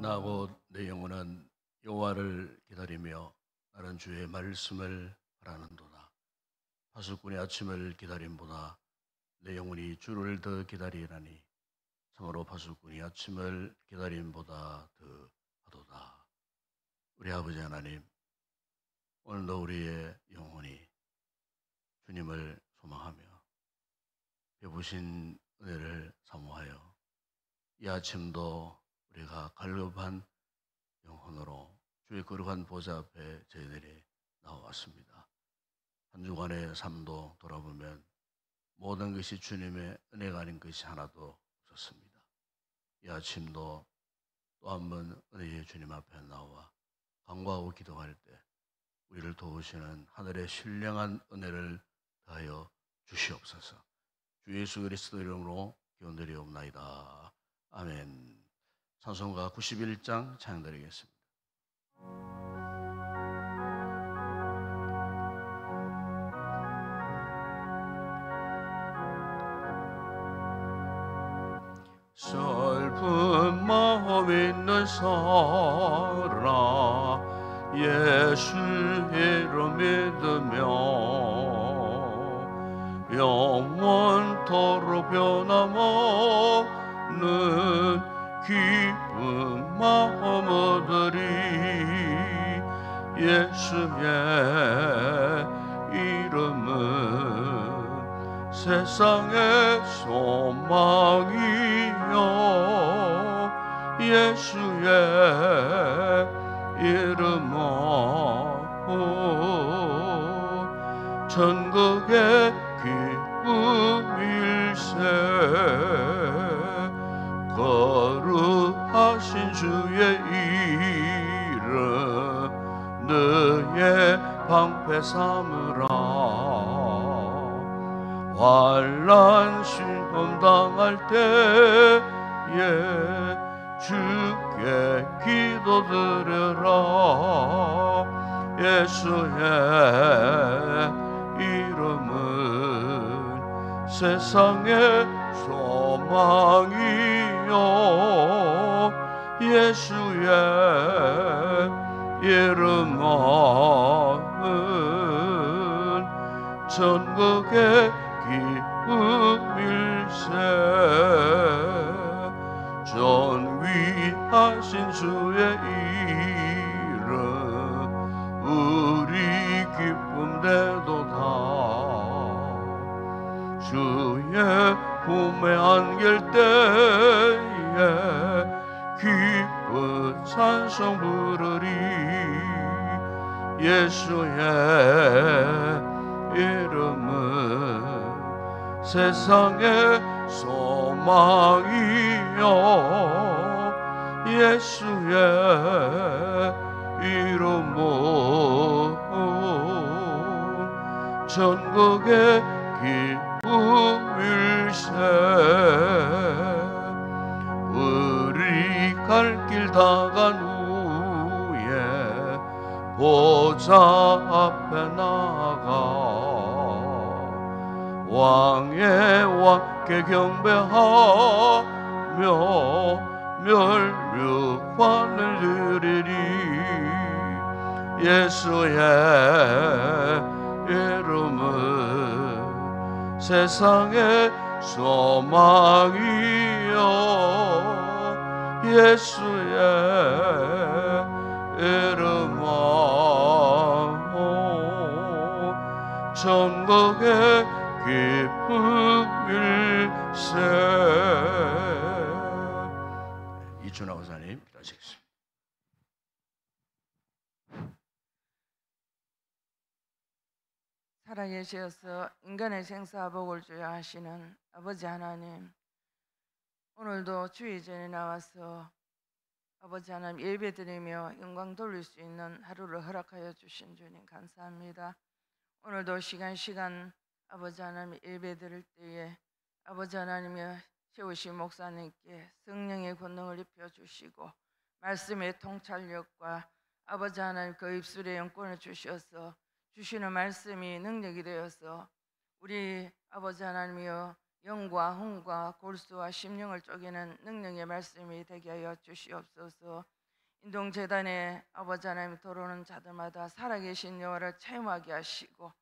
나고 내 영혼은 여호와를 기다리며 나는 주의 말씀을 바라는도다. 파수꾼의 아침을 기다림보다 내 영혼이 주를 더 기다리라니 참으로 파수꾼이 아침을 기다림보다 더하도다. 우리 아버지 하나님, 오늘도 우리의 영혼이 주님을 소망하며 베푸신 은혜를 사모하여 이 아침도 우리가 갈급한 영혼으로 주의 거룩한 보좌 앞에 저희들이 나와왔습니다. 한 주간의 삶도 돌아보면 모든 것이 주님의 은혜가 아닌 것이 하나도 없었습니다. 이 아침도 또 한 번 은혜의 주님 앞에 나와 간구하고 기도할 때 우리를 도우시는 하늘의 신령한 은혜를 더하여 주시옵소서. 주 예수 그리스도 이름으로 기원드리옵나이다. 아멘. 찬송가 91장 찬양드리겠습니다. 슬픈 마음 있는 사람 예수 이름 믿으며 영원토록 변함없는 기쁜 마음 얻으리. 예수의 이름은 세상의 소망이요 예수의 이름은 천국의 기쁨일세. 거룩하신 주의 이름 너의 방패 삼으라. 환난 시험 당할 때에 주께 기도드려라. 예수의 이름은 세상의 소망이요 예수의 이름은 천국의 기쁨일세. 존귀하신 주의 이름 우리 기쁨 되도다. 주의 품에 안길 때에 기쁜 찬송 부르리. 예수의 이름은 세상의 소망이요 예수의 이름은 천국의 기쁨일세. 우리 갈 길 다 간 후에 보좌 앞에 나가 왕의 왕께 경배하며 멸류관을 드리리. 예수의 이름은 세상의 소망이요 예수의 이름은 천국의 기쁨일세. 이춘하 권사님 기도하시겠습니다. 살아계셔서 인간의 생사복을 주야 하시는 아버지 하나님, 오늘도 주의 전에 나와서 아버지 하나님 예배드리며 영광 돌릴 수 있는 하루를 허락하여 주신 주님 감사합니다. 오늘도 시간 아버지 하나님 예배드릴 때에 아버지 하나님이여 세우신 목사님께 성령의 권능을 입혀 주시고 말씀의 통찰력과 아버지 하나님 그 입술의 영권을 주셔서 주시는 말씀이 능력이 되어서 우리 아버지 하나님이여 영과 혼과 골수와 심령을 쪼개는 능력의 말씀이 되게 하여 주시옵소서. 인동재단에 아버지 하나님 들어오는 자들마다 살아계신 여호와를 체험하게 하시고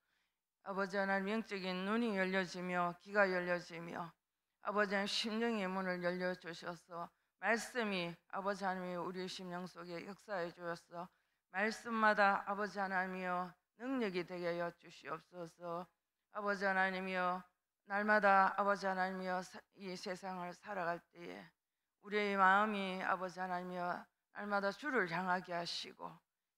아버지 하나님 영적인 눈이 열려지며 귀가 열려지며 아버지 하나님 심령의 문을 열려주셔서 말씀이 아버지 하나님이 우리 심령 속에 역사해 주셔서 말씀마다 아버지 하나님이여 능력이 되게 하여 주시옵소서. 아버지 하나님이여 날마다 아버지 하나님이여 이 세상을 살아갈 때에 우리의 마음이 아버지 하나님이여 날마다 주를 향하게 하시고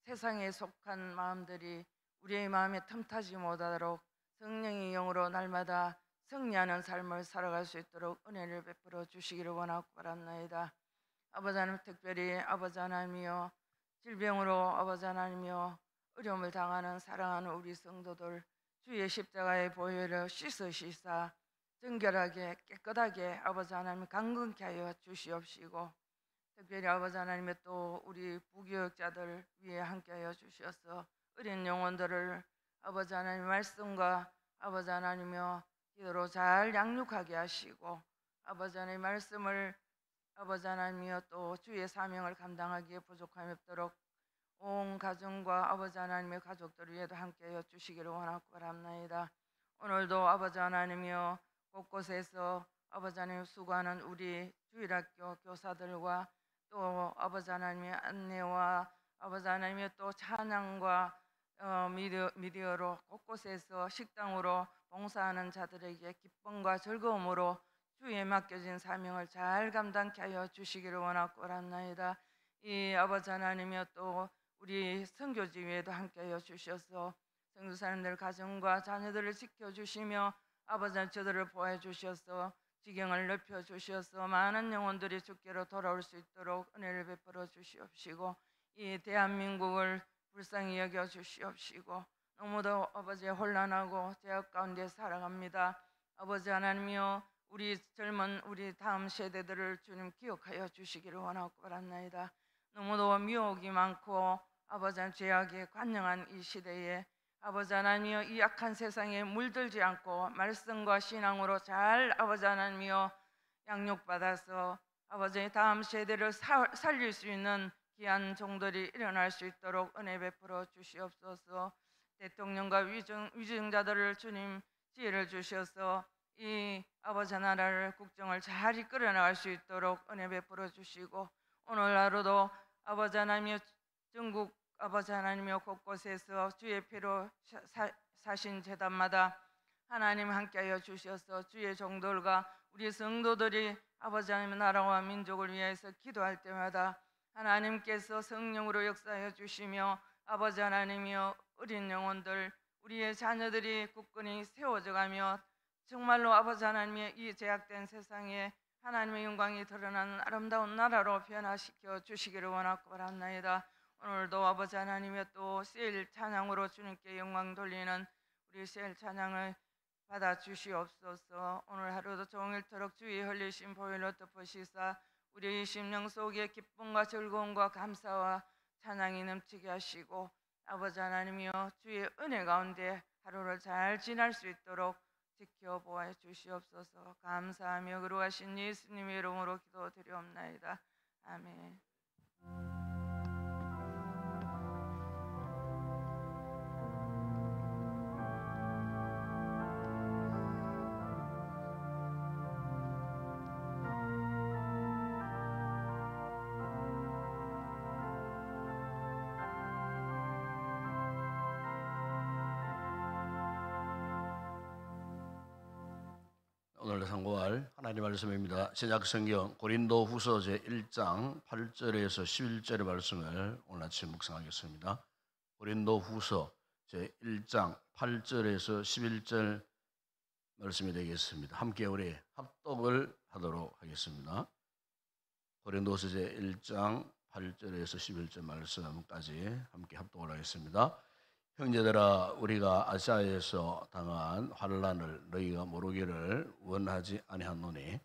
세상에 속한 마음들이 우리의 마음에 틈타지 못하도록 성령의 영으로 날마다 승리하는 삶을 살아갈 수 있도록 은혜를 베풀어 주시기를 원하고 바랍나이다. 아버지 하나님 특별히 아버지 하나님이여 질병으로 아버지 하나님이여 어려움을 당하는 사랑하는 우리 성도들 주의 십자가의 보혈을 씻으시사 정결하게 깨끗하게 아버지 하나님 강건케 하여 주시옵시고 특별히 아버지 하나님의 또 우리 부교육자들 위에 함께하여 주셔서 어린 영혼들을 아버지 하나님 말씀과 아버지 하나님이여 기도로 잘 양육하게 하시고 아버지 하나님 말씀을 아버지 하나님이여 또 주의 사명을 감당하기에 부족함이 없도록 온 가정과 아버지 하나님의 가족들 위에도 함께하여 주시기를 원하고 바랍나이다. 오늘도 아버지 하나님이여 곳곳에서 아버지 하나님 수고하는 우리 주일학교 교사들과 또 아버지 하나님의 안내와 아버지 하나님의 또 찬양과 미디어로 곳곳에서 식당으로 봉사하는 자들에게 기쁨과 즐거움으로 주에 맡겨진 사명을 잘 감당케 하여 주시기를 원하고 바랍나이다. 이 아버지 하나님이여 또 우리 선교지 위에도 함께하여 주셔서 선교사님들 가정과 자녀들을 지켜주시며 아버지 하나님 저들을 보호해 주셔서 지경을 넓혀 주셔서 많은 영혼들이 주께로 돌아올 수 있도록 은혜를 베풀어 주시옵시고 이 대한민국을 불쌍히 여겨 주시옵시고 너무도 아버지 혼란하고 죄악 가운데 살아갑니다. 아버지 하나님이여 우리 젊은 우리 다음 세대들을 주님 기억하여 주시기를 원하고 바랍나이다. 너무도 미혹이 많고 아버지 하나님 죄악에 관영한 이 시대에 아버지 하나님이여 이 악한 세상에 물들지 않고 말씀과 신앙으로 잘 아버지 하나님이여 양육받아서 아버지 다음 세대를 살릴 수 있는 귀한 종들이 일어날 수 있도록 은혜 베풀어 주시옵소서. 대통령과 위정자들을 주님 지혜를 주셔서 이 아버지 나라를 국정을 잘 이끌어 나갈 수 있도록 은혜 베풀어 주시고 오늘 하루도 아버지 하나님의 전국 아버지 하나님의 곳곳에서 주의 피로 사신 제단마다 하나님 함께하여 주셔서 주의 종들과 우리 성도들이 아버지 하나님의 나라와 민족을 위해서 기도할 때마다 하나님께서 성령으로 역사해 주시며 아버지 하나님이여 어린 영혼들 우리의 자녀들이 굳건히 세워져 가며 정말로 아버지 하나님의 이 제약된 세상에 하나님의 영광이 드러나는 아름다운 나라로 변화시켜 주시기를 원하고 바랍나이다. 오늘도 아버지 하나님의 또 세일 찬양으로 주님께 영광 돌리는 우리 세일 찬양을 받아 주시옵소서. 오늘 하루도 종일토록 주의 흘리신 보혈로 덮으시사 우리 심령 속에 기쁨과 즐거움과 감사와 찬양이 넘치게 하시고 아버지 하나님이여 주의 은혜 가운데 하루를 잘 지날 수 있도록 지켜보아 주시옵소서. 감사하며 거룩하신 예수님의 이름으로 기도드리옵나이다. 아멘. 오늘 상고할 하나님 말씀입니다. 신약성경 고린도후서 제1장 8절에서 11절의 말씀을 오늘 아침 묵상하겠습니다. 고린도후서 제1장 8절에서 11절 말씀이 되겠습니다. 함께 우리 합독을 하도록 하겠습니다. 고린도후서 제1장 8절에서 11절 말씀까지 함께 합독을 하겠습니다. 형제들아, 우리가 아시아에서 당한 환난을 너희가 모르기를 원하지 아니하노니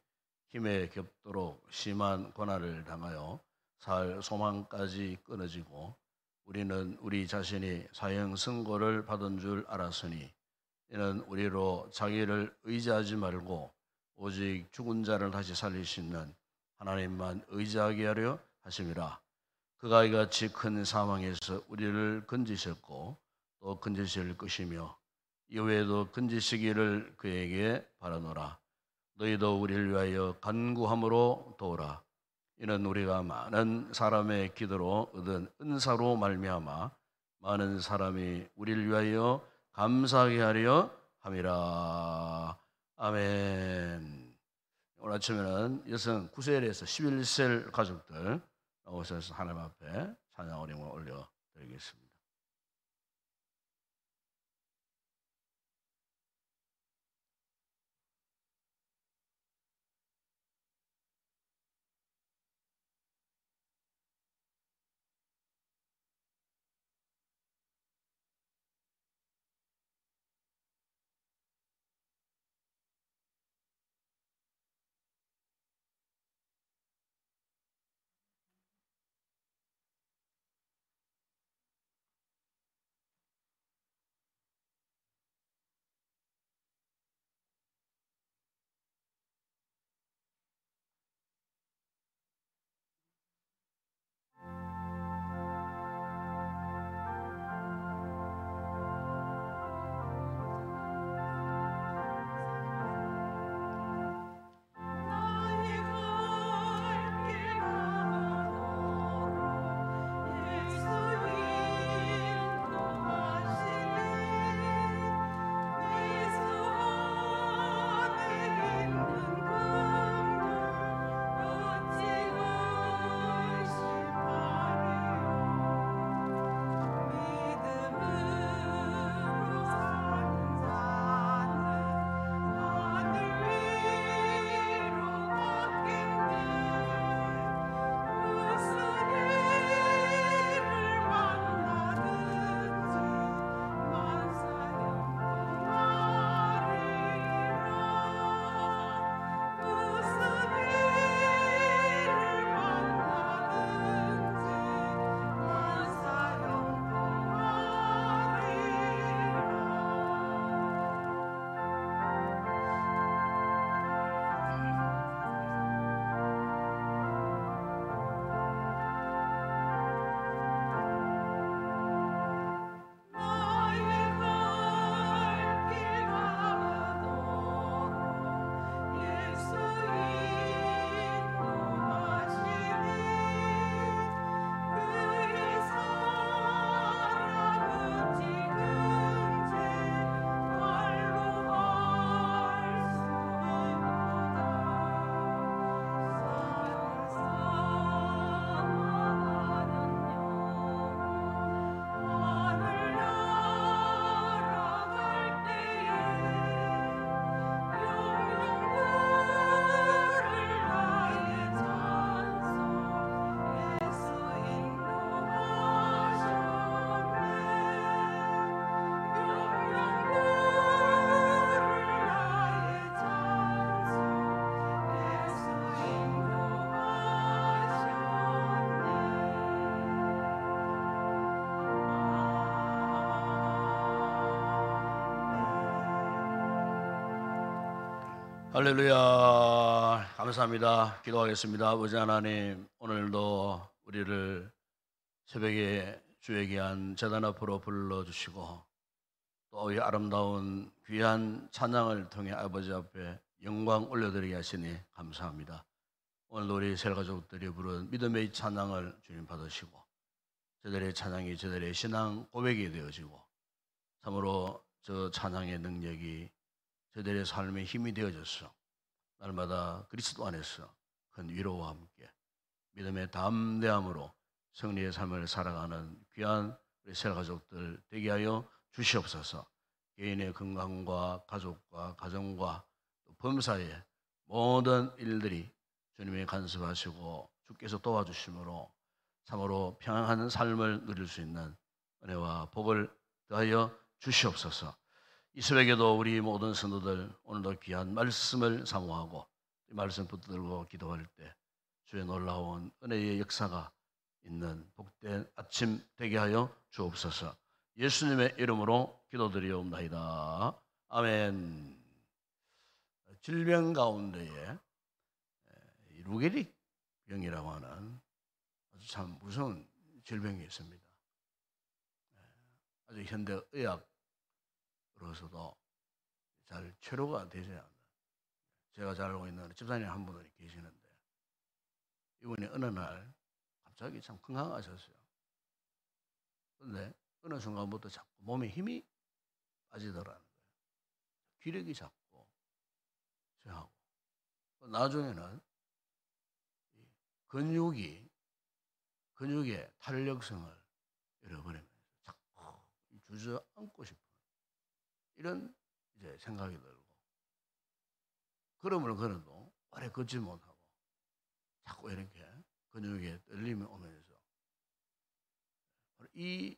힘에 겹도록 심한 고난을 당하여 살 소망까지 끊어지고 우리는 우리 자신이 사형 선고를 받은 줄 알았으니 이는 우리로 자기를 의지하지 말고 오직 죽은 자를 다시 살릴 수 있는 하나님만 의지하게 하려 하심이라. 그가 이같이 큰 사망에서 우리를 건지셨고 또 건지실 것이며 이후에도 건지시기를 그에게 바라노라. 너희도 우리를 위하여 간구함으로 도우라. 이는 우리가 많은 사람의 기도로 얻은 은사로 말미암아 많은 사람이 우리를 위하여 감사하게 하려 함이라. 아멘. 오늘 아침에는 여성 9세에서 11세 가족들 나오셔서 하나님 앞에 찬양 어림을 올려드리겠습니다. 할렐루야. 감사합니다. 기도하겠습니다. 아버지 하나님, 오늘도 우리를 새벽에 주의 귀한 제단 앞으로 불러주시고 또 이 아름다운 귀한 찬양을 통해 아버지 앞에 영광 올려드리게 하시니 감사합니다. 오늘도 우리 새 가족들이 부른 믿음의 찬양을 주님 받으시고 저들의 찬양이 저들의 신앙 고백이 되어지고 참으로 저 찬양의 능력이 저들의 삶의 힘이 되어져서 날마다 그리스도 안에서 큰 위로와 함께 믿음의 담대함으로 승리의 삶을 살아가는 귀한 우리 새 가족들 되게 하여 주시옵소서. 개인의 건강과 가족과 가정과 또 범사의 모든 일들이 주님이 간섭하시고 주께서 도와주심으로 참으로 평안한 삶을 누릴 수 있는 은혜와 복을 더하여 주시옵소서. 이 새벽에도 우리 모든 성도들 오늘도 귀한 말씀을 사모하고 이 말씀 붙들고 기도할 때 주의 놀라운 은혜의 역사가 있는 복된 아침 되게 하여 주옵소서. 예수님의 이름으로 기도드리옵나이다. 아멘. 질병 가운데에 루게릭 병이라고 하는 아주 참 무서운 질병이 있습니다. 아주 현대 의학으로서도 잘 치료가 되지 않는, 제가 잘 알고 있는 집사님 한 분이 계시는데 이분이 어느 날 갑자기 참 건강하셨어요. 그런데 어느 순간부터 자꾸 몸에 힘이 빠지더라는 거예요. 기력이 자꾸 저하고 나중에는 근육의 탄력성을 잃어버리면서 자꾸 주저앉고 싶은 이런 이제 생각이 들고, 걸음을 걸어도 오래 걷지 못하고 자꾸 이렇게 근육에 떨림이 오면서 이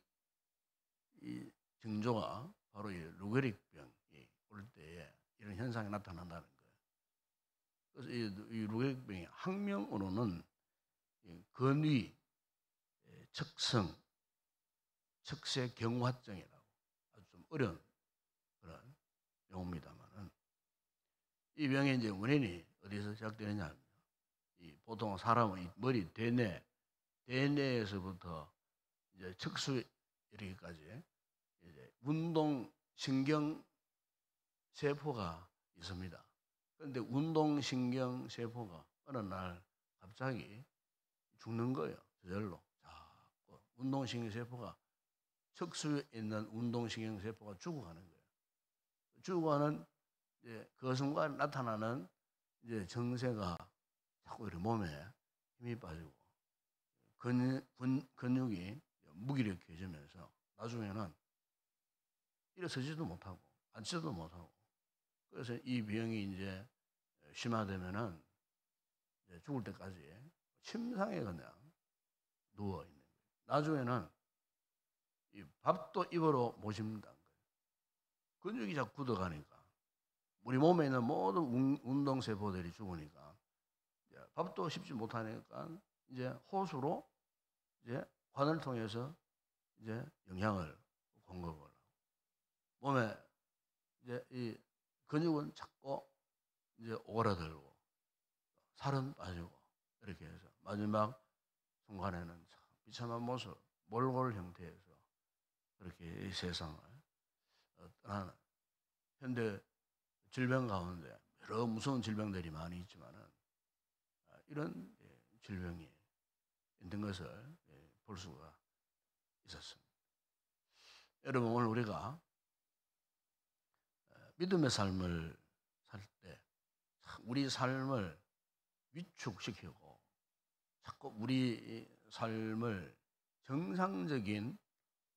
징조가 바로 이 루게릭병이 올 때에 이런 현상이 나타난다는 거예요. 그래서 이 루게릭병이 학명으로는 근위 척성 척쇄경화증이라고 아주 좀 어려운 그런 용어입니다만은, 이 병의 이제 원인이 어디서 시작되느냐? 보통 사람의 머리 대뇌에서부터 이제 척수 이르기까지 이제 운동신경 세포가 있습니다. 그런데 운동신경 세포가 어느 날 갑자기 죽는 거예요. 저절로. 자꾸 운동신경 세포가, 척수에 있는 운동신경 세포가 죽어가는 거예요. 죽어가는 이제 그 순간 나타나는 이제 증세가 자꾸 이렇게 몸에 힘이 빠지고 근육이 무기력해지면서 나중에는 일어서지도 못하고 앉지도 못하고, 그래서 이 병이 이제 심화되면은 이제 죽을 때까지 침상에 그냥 누워 있는 거예요. 나중에는 이 밥도 입으로 못 씹는다는 거예요. 근육이 자꾸 굳어가니까 우리 몸에 있는 모든 운동 세포들이 죽으니까 밥도 씹지 못하니까 이제 호수로 이제 관을 통해서 이제 영양을 공급을 하고, 몸에 이제 이 근육은 자꾸 이제 오그라들고 살은 빠지고 이렇게 해서 마지막 순간에는 참 비참한 모습, 몰골 형태에서 그렇게 이 세상을 떠나는, 현대 질병 가운데 여러 무서운 질병들이 많이 있지만은 이런 질병이 있는 것을 볼 수가 있었습니다. 여러분, 오늘 우리가 믿음의 삶을 살 때 우리 삶을 위축시키고 자꾸 우리 삶을 정상적인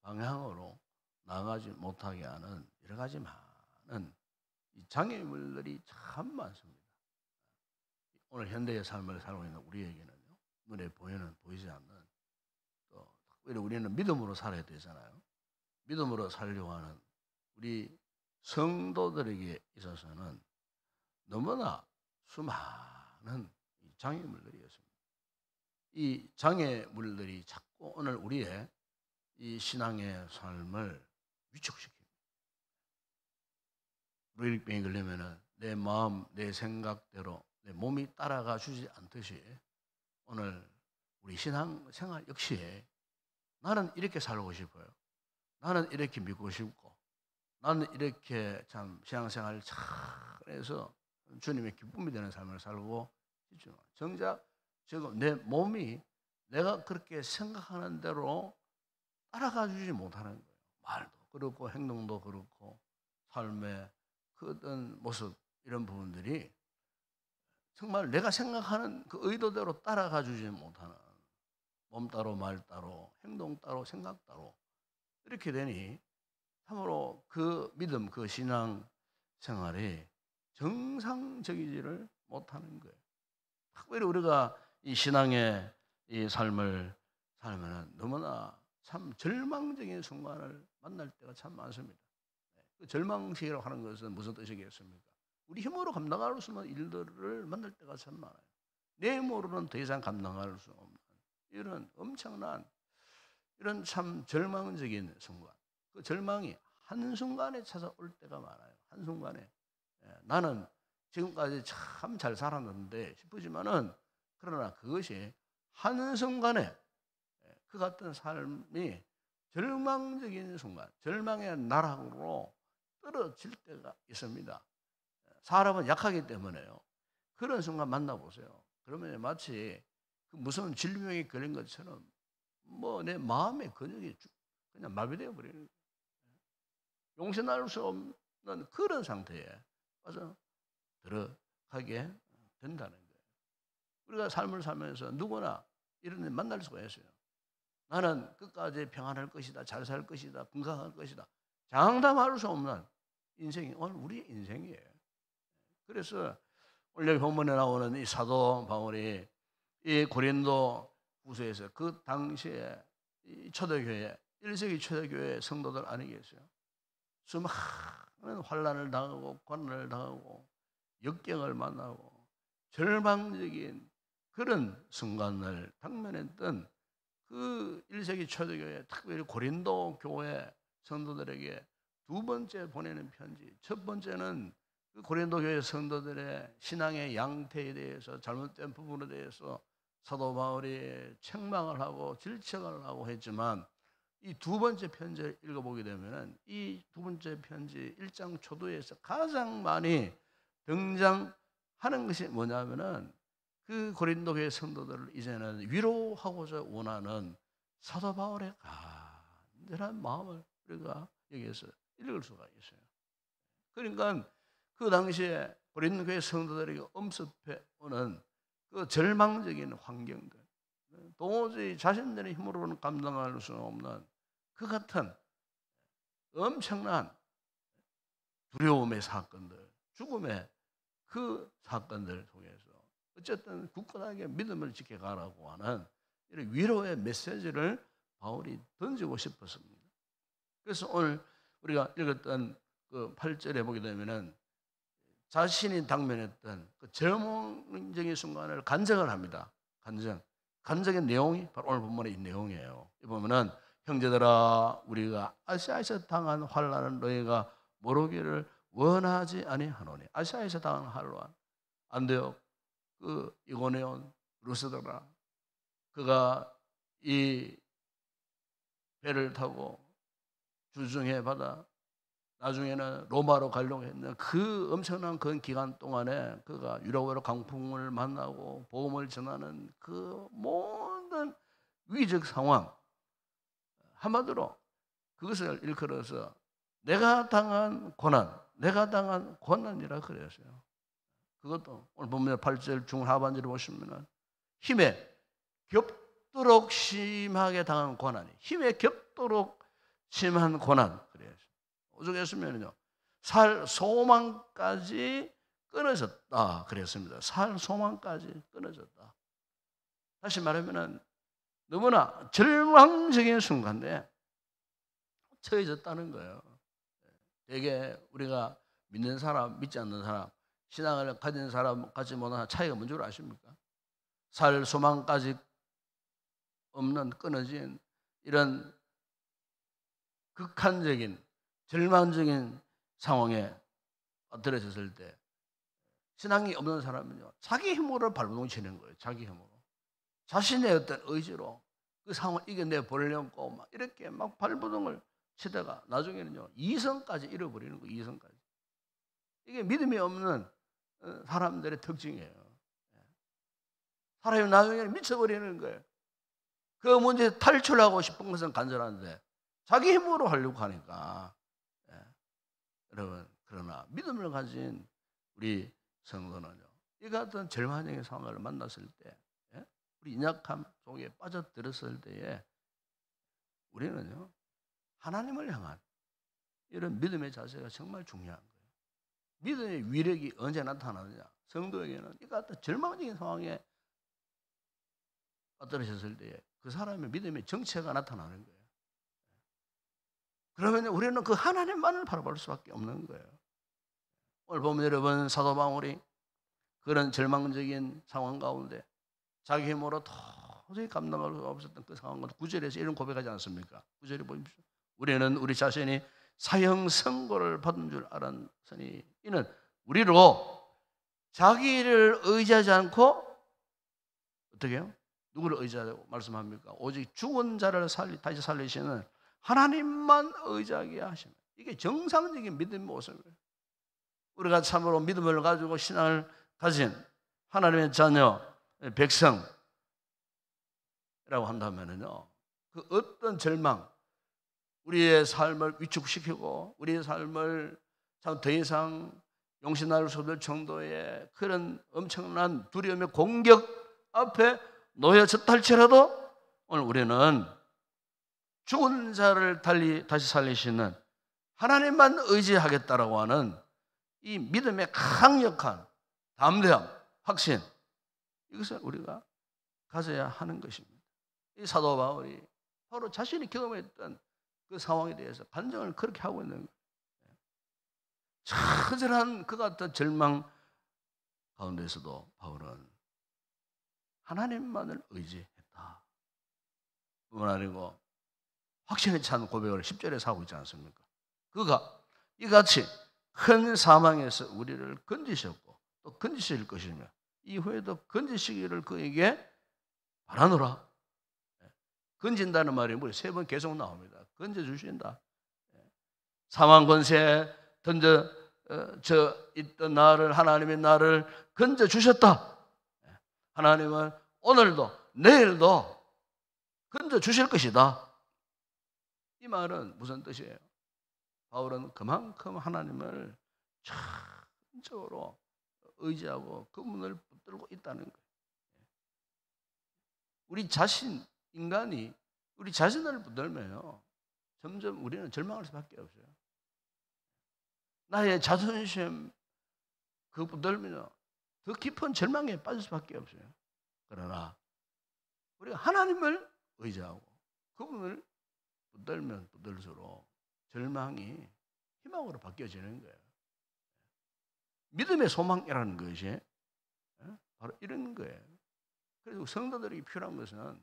방향으로 나가지 못하게 하는 여러 가지 많은 장애물들이 참 많습니다. 오늘 현대의 삶을 살고 있는 우리에게는요, 눈에 보이지 않는, 또 우리는 믿음으로 살아야 되잖아요. 믿음으로 살려고 하는 우리 성도들에게 있어서는 너무나 수많은 장애물들이 있습니다. 이 장애물들이 자꾸 오늘 우리의 이 신앙의 삶을 위축시킵니다. 루게릭병이 걸리면은 내 마음, 내 생각대로 내 몸이 따라가 주지 않듯이 오늘 우리 신앙생활 역시 나는 이렇게 살고 싶어요. 나는 이렇게 믿고 싶고 나는 이렇게 참 신앙생활을 잘해서 주님의 기쁨이 되는 삶을 살고 있죠. 정작 지금 내 몸이 내가 그렇게 생각하는 대로 따라가 주지 못하는 거예요. 말도 그렇고 행동도 그렇고 삶의 그 어떤 모습, 이런 부분들이 정말 내가 생각하는 그 의도대로 따라가 주지 못하는, 몸 따로 말 따로 행동 따로 생각 따로 이렇게 되니 참으로 그 믿음, 그 신앙 생활이 정상적이지를 못하는 거예요. 특별히 우리가 이 신앙의 이 삶을 살면 너무나 참 절망적인 순간을 만날 때가 참 많습니다. 그 절망시기라고 하는 것은 무슨 뜻이겠습니까? 우리 힘으로 감당할 수 없는 일들을 만날 때가 참 많아요. 내 힘으로는 더 이상 감당할 수 없는 이런 엄청난 이런 참 절망적인 순간. 그 절망이 한순간에 찾아올 때가 많아요. 한순간에. 나는 지금까지 참 잘 살았는데 싶으지만은 그러나 그것이 한순간에 그 같은 삶이 절망적인 순간, 절망의 나락으로 떨어질 때가 있습니다. 사람은 약하기 때문에요. 그런 순간 만나보세요. 그러면 마치 그 무슨 질병에 걸린 것처럼 뭐 내 마음의 근육이 그냥 마비되어 버리는 거예요. 용서할 수 없는 그런 상태에 와서 들어가게 된다는 거예요. 우리가 삶을 살면서 누구나 이런 일 만날 수가 있어요. 나는 끝까지 평안할 것이다, 잘 살 것이다, 건강할 것이다. 장담할 수 없는 인생이 오늘 우리의 인생이에요. 그래서 오늘 본문에 나오는 이 사도 바울이 이 고린도 후서에서 그 당시에 이 초대교회 1세기 초대교회 성도들 아니겠어요? 수많은 환난을 당하고 고난을 당하고 역경을 만나고 절망적인 그런 순간을 당면했던 그 1세기 초대교회 특별히 고린도 교회 성도들에게 두 번째 보내는 편지. 첫 번째는 그 고린도 교회 성도들의 신앙의 양태에 대해서 잘못된 부분에 대해서 사도 바울이 책망을 하고 질책을 하고 했지만 이 두 번째 편지를 읽어보게 되면 이 두 번째 편지 1장 초도에서 가장 많이 등장하는 것이 뭐냐면은 그 고린도 교회 성도들을 이제는 위로하고자 원하는 사도 바울의 간절한 마음을 우리가 여기에서 읽을 수가 있어요. 그러니까 그 당시에 고린도 교회 성도들에게 엄습해 오는 그 절망적인 환경들, 도저히 자신들의 힘으로는 감당할 수 없는 그 같은 엄청난 두려움의 사건들, 죽음의 그 사건들 통해서 어쨌든 굳건하게 믿음을 지켜가라고 하는 이런 위로의 메시지를 바울이 던지고 싶었습니다. 그래서 오늘 우리가 읽었던 그 8절에 보게 되면은 자신이 당면했던 그 절망적인 순간을 간증을 합니다. 간증의 내용이 바로 오늘 본문의 이 내용이에요. 이 보면은 형제들아 우리가 아시아에서 당한 환난은 너희가 모르기를 원하지 아니하노니. 아시아에서 당한 환난 안디옥 그 이고니온 루스드라 그가 이 배를 타고 주중해 바다 나중에는 로마로 가려고 했는 그 엄청난 그 기간 동안에 그가 유럽으로 강풍을 만나고 복음을 전하는 그 모든 위적 상황 한마디로 그것을 일컬어서 내가 당한 고난이라 그랬어요. 그것도 오늘 보면 8절 중하반절에 보시면은 힘에 겹도록 심하게 당한 고난이 힘에 겹도록 심한 고난 그래요. 오죽했으면요 살 소망까지 끊어졌다 그랬습니다. 살 소망까지 끊어졌다. 다시 말하면은 너무나 절망적인 순간에 처해졌다는 거예요. 되게 우리가 믿는 사람, 믿지 않는 사람, 신앙을 가진 사람, 가지 못한 사람 차이가 뭔 줄 아십니까? 살 소망까지 없는 끊어진 이런 극한적인 절망적인 상황에 엎드려졌을 때 신앙이 없는 사람은요 자기 힘으로 발버둥 치는 거예요. 자기 힘으로 자신의 어떤 의지로 그 상황을 이겨내 보려고 막 이렇게 막 발버둥을 치다가 나중에는요 이성까지 잃어버리는 거예요. 이성까지. 이게 믿음이 없는 사람들의 특징이에요. 사람이 나중에는 미쳐버리는 거예요. 그 문제에 탈출하고 싶은 것은 간절한데 자기 힘으로 하려고 하니까 여러분 그러나 믿음을 가진 우리 성도는요 이 같은 절망적인 상황을 만났을 때 우리 인약함 속에 빠져들었을 때에 우리는요 하나님을 향한 이런 믿음의 자세가 정말 중요한 거예요. 믿음의 위력이 언제 나타나느냐 성도에게는 이 같은 절망적인 상황에 빠뜨려졌을 때에 그 사람의 믿음의 정체가 나타나는 거예요. 그러면 우리는 그 하나님만을 바라볼 수밖에 없는 거예요. 오늘 보면 여러분 사도 바울이 그런 절망적인 상황 가운데 자기 힘으로 도저히 감당할 수 없었던 그 상황을 9절에서 이런 고백하지 않습니까? 9절에 보십시오. 우리는 우리 자신이 사형 선고를 받은 줄 알았으니 이는 우리로 자기를 의지하지 않고 어떻게 해요? 누구를 의지하자고 말씀합니까? 오직 죽은 자를 다시 살리시는 하나님만 의지하게 하십니다. 이게 정상적인 믿음의 모습이에요. 우리가 참으로 믿음을 가지고 신앙을 가진 하나님의 자녀, 백성이라고 한다면요, 그 어떤 절망, 우리의 삶을 위축시키고 우리의 삶을 참 더 이상 용신할 수 없을 정도의 그런 엄청난 두려움의 공격 앞에 놓여졌다 할지라도 오늘 우리는 죽은 자를 다시 살리시는 하나님만 의지하겠다라고 하는 이 믿음의 강력한 담대함, 확신, 이것을 우리가 가져야 하는 것입니다. 이 사도 바울이 바로 자신이 경험했던 그 상황에 대해서 간증을 그렇게 하고 있는 거예요. 처절한 그 같은 절망 가운데서도 바울은 하나님만을 의지했다. 뿐만 아니고 확신에 찬 고백을 10절에서 하고 있지 않습니까? 그가 이같이 큰 사망에서 우리를 건지셨고 또 건지실 것이며 이후에도 건지시기를 그에게 바라노라. 건진다는 말이 뭐 3번 계속 나옵니다. 건져주신다. 사망 권세에 던져 있던 나를, 하나님의 나를 건져주셨다. 하나님은 오늘도 내일도 건져주실 것이다. 이 말은 무슨 뜻이에요? 바울은 그만큼 하나님을 전적으로 의지하고 그분을 붙들고 있다는 거예요. 우리 자신, 인간이 우리 자신을 붙들면요, 점점 우리는 절망할 수밖에 없어요. 나의 자존심 그거 붙들면요, 더 깊은 절망에 빠질 수밖에 없어요. 그러나 우리가 하나님을 의지하고 그분을 붙들면 붙들수록 절망이 희망으로 바뀌어지는 거예요. 믿음의 소망이라는 것이 바로 이런 거예요. 그래서 성도들에게 필요한 것은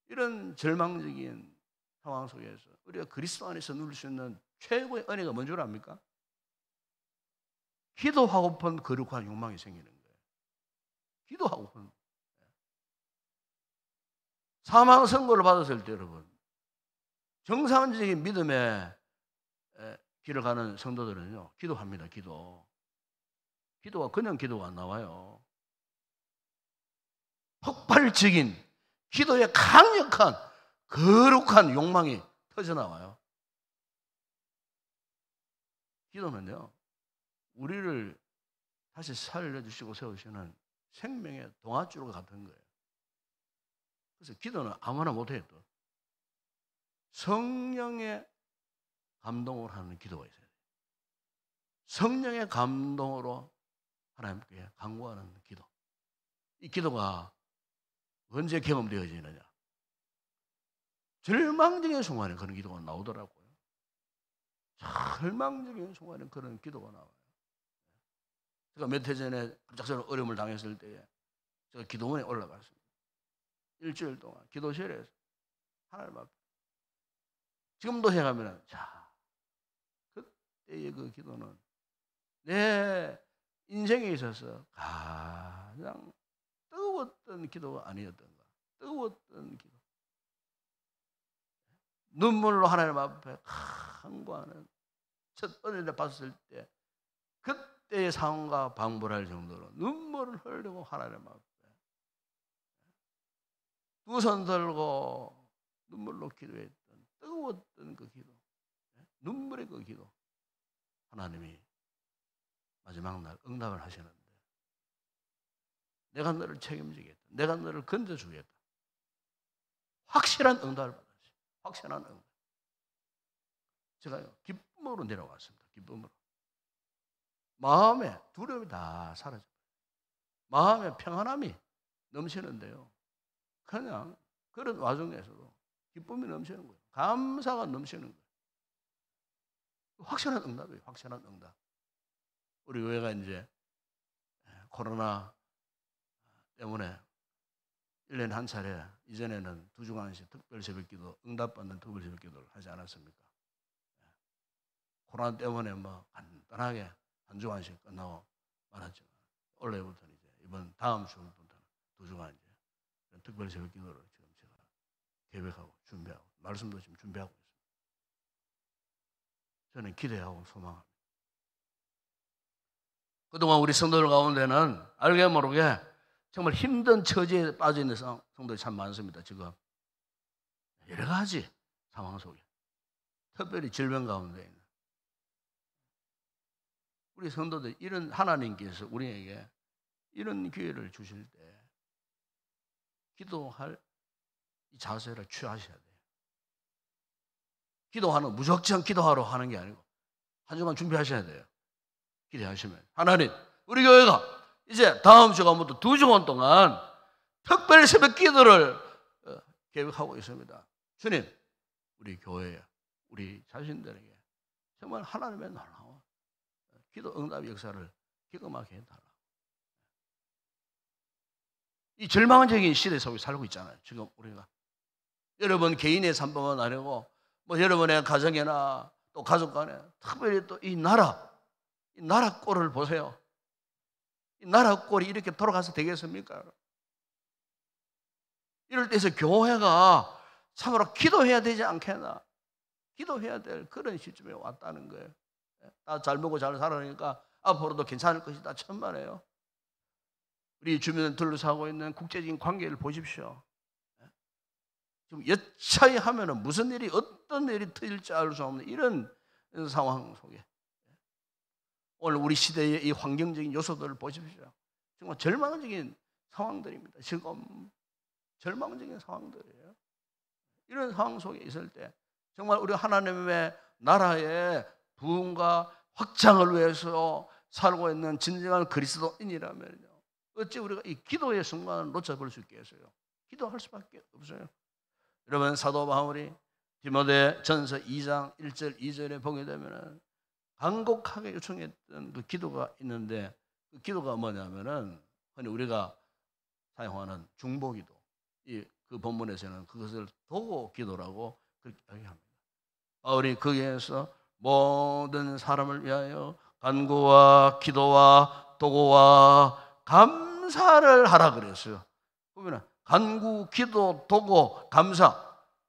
이런 절망적인 상황 속에서 우리가 그리스도 안에서 누릴 수 있는 최고의 은혜가 뭔 줄 압니까? 기도하고픈 거룩한 욕망이 생기는 거예요. 기도하고픈. 사망 선고를 받았을 때 여러분, 정상적인 믿음의 길을 가는 성도들은요, 기도합니다. 기도가 그냥 기도가 안 나와요. 폭발적인 기도의 강력한 거룩한 욕망이 터져나와요. 기도는요, 우리를 다시 살려주시고 세우시는 생명의 동아줄과 같은 거예요. 그래서 기도는 아무나 못해요. 또 성령의 감동으로 하는 기도가 있어요. 성령의 감동으로 하나님께 간구하는 기도. 이 기도가 언제 경험되어지느냐? 절망적인 순간에 그런 기도가 나오더라고요. 절망적인 순간에 그런 기도가 나와요. 제가 몇 해 전에 갑작스러운 어려움을 당했을 때에 제가 기도원에 올라갔습니다. 일주일 동안 기도실에서 하나님 앞에 지금도 해가면 그때의 그 기도는 내 인생에 있어서 가장 뜨거웠던 기도가 아니었던가. 뜨거웠던 기도. 눈물로 하나님 앞에 간구하는 첫 은혜를 받았을 때 그때의 상황과 방불할 정도로 눈물을 흘리고 하나님 앞에 두 손 들고 눈물로 기도했던 뜨거웠던 그 기도, 눈물의 그 기도, 하나님이 마지막 날 응답을 하시는데 내가 너를 책임지겠다. 내가 너를 건져주겠다. 확실한 응답을 받았어요. 확실한 응답. 제가 기쁨으로 내려왔습니다. 기쁨으로. 마음에 두려움이 다 사라져요. 마음에 평안함이 넘치는데요. 그냥 그런 와중에서도 기쁨이 넘치는 거예요. 감사가 넘치는 거예요. 확실한 응답이에요. 확실한 응답. 우리 교회가 이제 코로나 때문에 1년에 한 차례, 이전에는 2주간씩 특별 새벽기도, 응답받는 특별 새벽기도를 하지 않았습니까? 코로나 때문에 뭐 간단하게 한 주간씩 끝나고 말았지만 원래부터는 이제 이번 다음 주부터는 2주간 이제 특별 새벽기도를 지금 제가 계획하고 준비하고 말씀도 지금 준비하고 있습니다. 저는 기대하고 소망합니다. 그동안 우리 성도들 가운데는 알게 모르게 정말 힘든 처지에 빠져 있는 성도들이 참 많습니다. 지금 여러 가지 상황 속에, 특별히 질병 가운데 있는 우리 성도들, 이런 하나님께서 우리에게 이런 기회를 주실 때 기도할 이 자세를 취하셔야 돼요. 기도하는, 무작정 기도하러 하는 게 아니고 한 주간 준비하셔야 돼요. 기대하시면 하나님, 우리 교회가 이제 다음 주간부터 2주간 동안 특별 새벽 기도를 계획하고 있습니다. 주님, 우리 교회에, 우리 자신들에게 정말 하나님의 놀라운 기도 응답 역사를 경험하게 해달라. 이 절망적인 시대 속에 살고 있잖아요. 지금 우리가 여러분 개인의 삶뿐만 아니고 뭐 여러분의 가정이나 또 가족 간에, 특별히 또 이 나라 꼴을 보세요. 이 나라 꼴이 이렇게 돌아가서 되겠습니까? 이럴 때서 교회가 참으로 기도해야 되지 않겠나? 기도해야 될 그런 시점에 왔다는 거예요. 다 잘 먹고 잘 살아니까 앞으로도 괜찮을 것이다 천만에요. 우리 주변을 둘러싸고 있는 국제적인 관계를 보십시오. 지금 여차히 하면은 무슨 일이, 어떤 일이 터질지 알 수 없는 이런 상황 속에 오늘 우리 시대의 이 환경적인 요소들을 보십시오. 정말 절망적인 상황들입니다. 지금 절망적인 상황들이에요. 이런 상황 속에 있을 때 정말 우리 하나님의 나라의 부흥과 확장을 위해서 살고 있는 진정한 그리스도인이라면요, 어찌 우리가 이 기도의 순간을 놓쳐볼 수 있겠어요? 기도할 수밖에 없어요. 여러분, 사도 바울이 디모데 전서 2장 1절 2절에 보게 되면은 간곡하게 요청했던 그 기도가 있는데, 그 기도가 뭐냐면은 흔히 우리가 사용하는 중보기도, 그 본문에서는 그것을 도고 기도라고 그렇게 이야기합니다. 바울이 거기에서 모든 사람을 위하여 간구와 기도와 도고와 감사를 하라 그랬어요. 보면은 간구, 기도, 도고, 감사,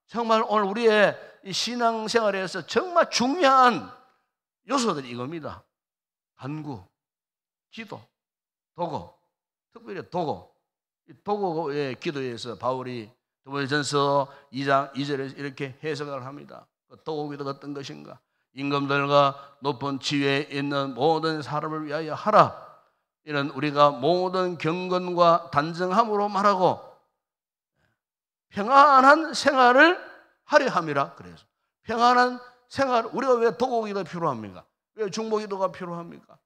정말 오늘 우리의 이 신앙생활에서 정말 중요한 요소들이 이겁니다. 간구, 기도, 도고, 특별히 도고. 이 도고의 기도에서 바울이 디모데전서 2장 2절에서 이렇게 해석을 합니다. 도고 기도가 어떤 것인가? 임금들과 높은 지위에 있는 모든 사람을 위하여 하라. 이는 우리가 모든 경건과 단정함으로 말하고 평안한 생활을 하려 함이라. 그래서 평안한 생활, 우리가 왜 도고기도가 필요합니까? 왜 중보기도가 필요합니까?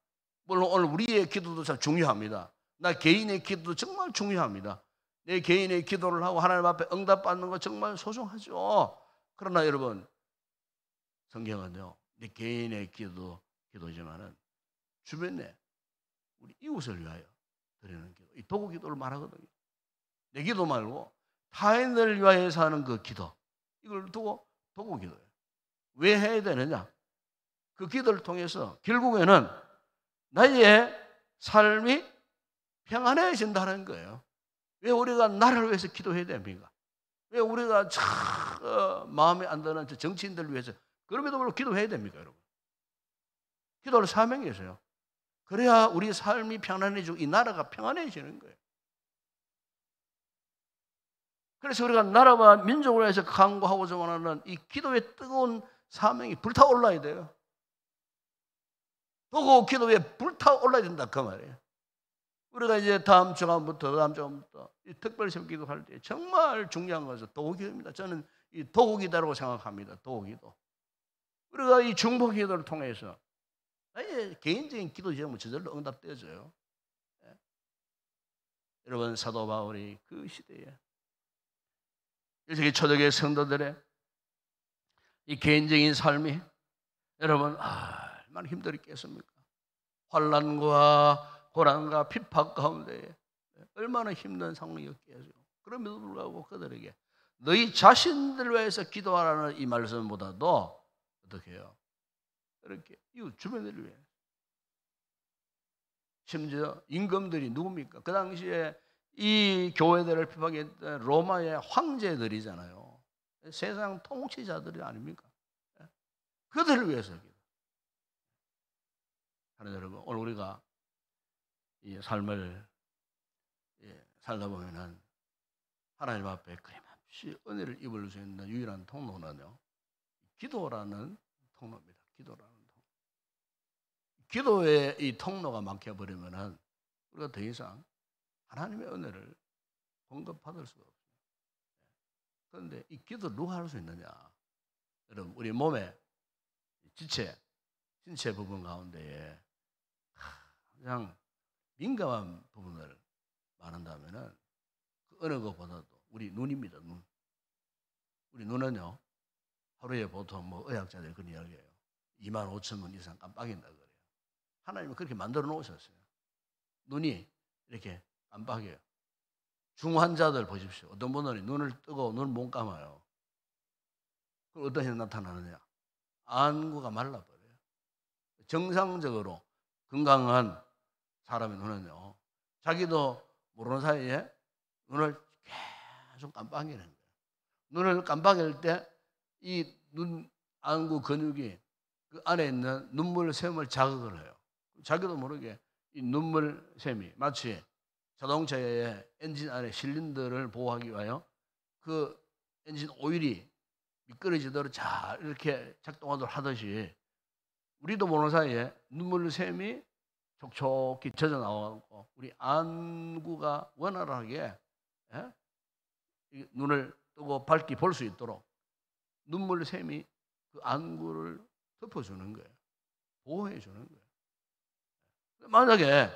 물론 오늘 우리의 기도도 참 중요합니다. 나 개인의 기도도 정말 중요합니다. 내 개인의 기도를 하고 하나님 앞에 응답받는 거 정말 소중하죠. 그러나 여러분, 성경은요, 내 개인의 기도지만은 주변에 우리 이웃을 위하여 드리는 기도, 이 도구 기도를 말하거든요. 내 기도 말고 타인을 위하여서 하는 그 기도, 이걸 두고 도구 기도예요. 왜 해야 되느냐? 그 기도를 통해서 결국에는 나의 삶이 평안해진다는 거예요. 왜 우리가 나라를 위해서 기도해야 됩니까? 왜 우리가 마음에 안 드는 정치인들을 위해서 그럼에도 불구하고 기도해야 됩니까, 여러분? 기도를 사명해서요. 그래야 우리 삶이 평안해지고 이 나라가 평안해지는 거예요. 그래서 우리가 나라와 민족을 위해서 간구하고자 하는 이 기도의 뜨거운 사명이 불타올라야 돼요. 도구 기도에 불타올라야 된다 그 말이에요. 우리가 이제 다음 주간부터 이 특별 새벽 기도할 때 정말 중요한 것은 도구 기도입니다. 저는 이 도구 기도라고 생각합니다. 도구 기도. 우리가 이 중보 기도를 통해서 나의 개인적인 기도 제목은 저절로 응답되어져요. 예. 여러분, 사도 바울이 그 시대에 일세기 초대교회 성도들의 이 개인적인 삶이 여러분 얼마나 힘들었겠습니까? 환난과 고난과 핍박 가운데 얼마나 힘든 상황이었겠어요. 그럼에도 불구하고 그들에게 너희 자신들을 위해서 기도하라는 이 말씀보다도 어떻게 해요? 이렇게 이웃 주변을 위해, 심지어 임금들이 누굽니까? 그 당시에 이 교회들을 핍박했던 로마의 황제들이잖아요. 세상 통치자들이 아닙니까? 그들을 위해서 기도. 하나님 여러분, 오늘 우리가 이 삶을 살다 보면은 하나님 앞에 끊임없이 은혜를 입을 수 있는 유일한 통로는요, 기도라는 통로입니다. 기도라는 통로. 기도의 이 통로가 막혀버리면은 우리가 더 이상 하나님의 은혜를 공급받을 수가 없어요. 그런데 이 기도 누가 할 수 있느냐? 여러분, 우리 몸의 신체 부분 가운데에 가장 민감한 부분을 말한다면은 그 어느 것보다도 우리 눈입니다. 눈. 우리 눈은요, 하루에 보통 뭐 의학자들이 그런 이야기해요. 25,000번 이상 깜빡인다 그래요. 하나님은 그렇게 만들어 놓으셨어요. 눈이 이렇게 깜빡해요. 중환자들 보십시오. 어떤 분들은 눈을 뜨고 눈을 못 감아요. 그럼 어떤 현상이 나타나느냐? 안구가 말라버려요. 정상적으로 건강한 사람의 눈은요, 자기도 모르는 사이에 눈을 계속 깜빡이는 거예요. 눈을 깜빡일 때 이 눈 안구 근육이 그 안에 있는 눈물샘을 자극을 해요. 자기도 모르게 이 눈물샘이 마치 자동차의 엔진 안에 실린더를 보호하기 위하여 그 엔진 오일이 미끄러지도록 잘 이렇게 작동하도록 하듯이 우리도 모르는 사이에 눈물샘이 촉촉히 젖어 나오고 우리 안구가 원활하게 눈을 뜨고 밝게 볼 수 있도록 눈물샘이 그 안구를 덮어주는 거예요. 보호해 주는 거예요. 만약에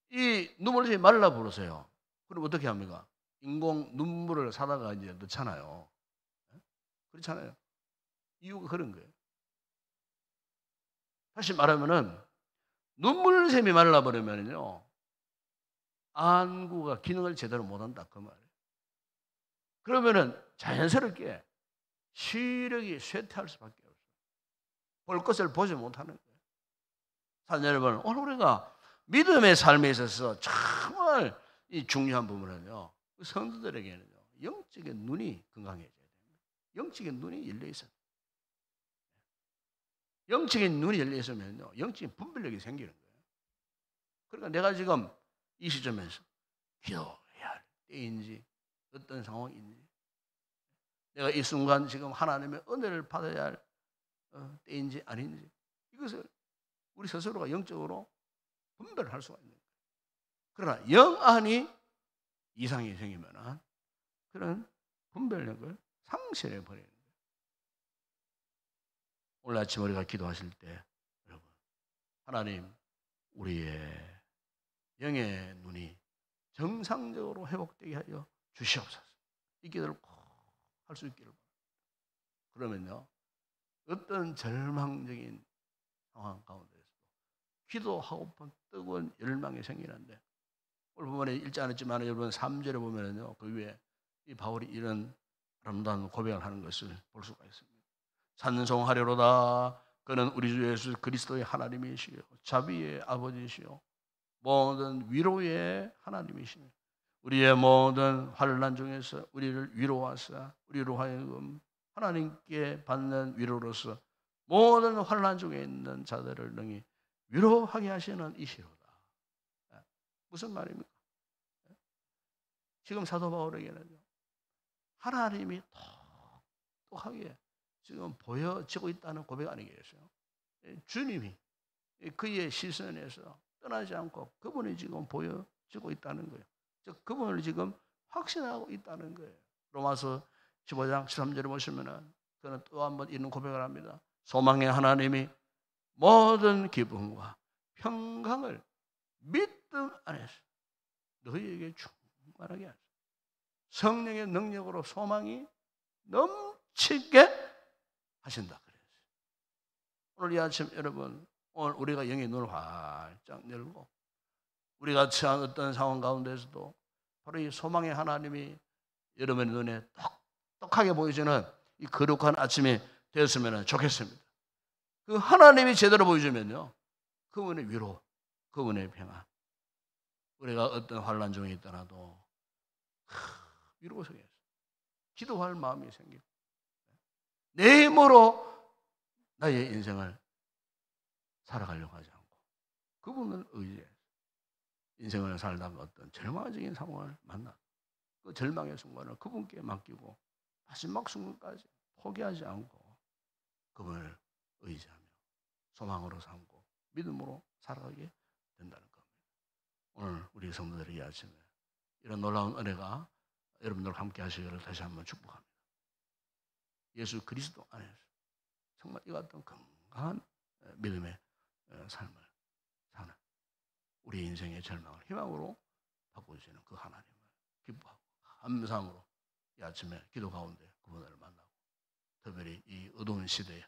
이 눈물샘이 말라 버려서요, 그럼 어떻게 합니까? 인공 눈물을 사다가 이제 넣잖아요. 그렇잖아요. 이유가 그런 거예요. 다시 말하면은 눈물샘이 말라버리면요, 안구가 기능을 제대로 못한다 그 말이에요. 그러면은 자연스럽게 시력이 쇠퇴할 수밖에 없어요. 볼 것을 보지 못하는 거예요. 사실 여러분, 오늘 우리가 믿음의 삶에 있어서 정말 이 중요한 부분은요, 성도들에게는요, 영적인 눈이 건강해져야 됩니다. 영적인 눈이 열려 있어요. 영적인 눈이 열려 있으면요, 영적인 분별력이 생기는 거예요. 그러니까 내가 지금 이 시점에서 기도해야 할 때인지 어떤 상황인지, 내가 이 순간 지금 하나님의 은혜를 받아야 할 때인지 아닌지, 이것을 우리 스스로가 영적으로 분별할 수가 있는 거예요. 그러나 영 안이 이상이 생기면 그런 분별력을 상실해 버리는 거예요. 오늘 아침 우리가 기도하실 때 여러분, 하나님 우리의 영의 눈이 정상적으로 회복되게 하여 주시옵소서. 이 기도를 꼭 할 수 있기를 바랍니다. 그러면요, 어떤 절망적인 상황 가운데서도 기도하고픈 뜨거운 열망이 생기는데, 오늘 본문에 읽지 않았지만 여러분 3절에 보면은요, 그 위에 이 바울이 이런 아름다운 고백을 하는 것을 볼 수가 있습니다. 찬송하려로다. 그는 우리 주 예수 그리스도의 하나님이시요 자비의 아버지시요 모든 위로의 하나님이시며 우리의 모든 환난 중에서 우리를 위로하사 우리로 하여금 하나님께 받는 위로로서 모든 환난 중에 있는 자들을 능히 위로하게 하시는 이시로다. 무슨 말입니까? 지금 사도 바울에게는요, 하나님이 똑똑하게 지금 보여지고 있다는 고백 아니겠어요? 주님이 그의 시선에서 떠나지 않고 그분이 지금 보여지고 있다는 거예요. 즉 그분을 지금 확신하고 있다는 거예요. 로마서 15장 13절에 보시면은 그는 또 한번 이런 고백을 합니다. 소망의 하나님이 모든 기쁨과 평강을 믿음 안에서 너희에게 충만하게 하소서. 성령의 능력으로 소망이 넘치게 하신다 그랬어요. 오늘 이 아침 여러분, 오늘 우리가 영의 눈을 활짝 열고 우리가 처한 어떤 상황 가운데서도 바로 이 소망의 하나님이 여러분의 눈에 똑똑하게 보이시는 이 거룩한 아침이 되었으면 좋겠습니다. 그 하나님이 제대로 보여주면요, 그분의 위로, 그분의 평안, 우리가 어떤 환난 중에 있더라도 위로 속에서 기도할 마음이 생기고 내 힘으로 나의 인생을 살아가려고 하지 않고 그분을 의지해 인생을 살다가 어떤 절망적인 상황을 만나 그 절망의 순간을 그분께 맡기고 마지막 순간까지 포기하지 않고 그분을 의지하며 소망으로 삼고 믿음으로 살아가게 된다는 겁니다. 오늘 우리 성도들이 이 아침에 이런 놀라운 은혜가 여러분들과 함께 하시기를 다시 한번 축복합니다. 예수 그리스도 안에서 정말 이 같은 건강한 믿음의 삶을 사는 우리 인생의 절망을 희망으로 바꿔주시는 그 하나님을 기뻐하고 감사함으로 이 아침에 기도 가운데 그분을 만나고 특별히 이 어두운 시대에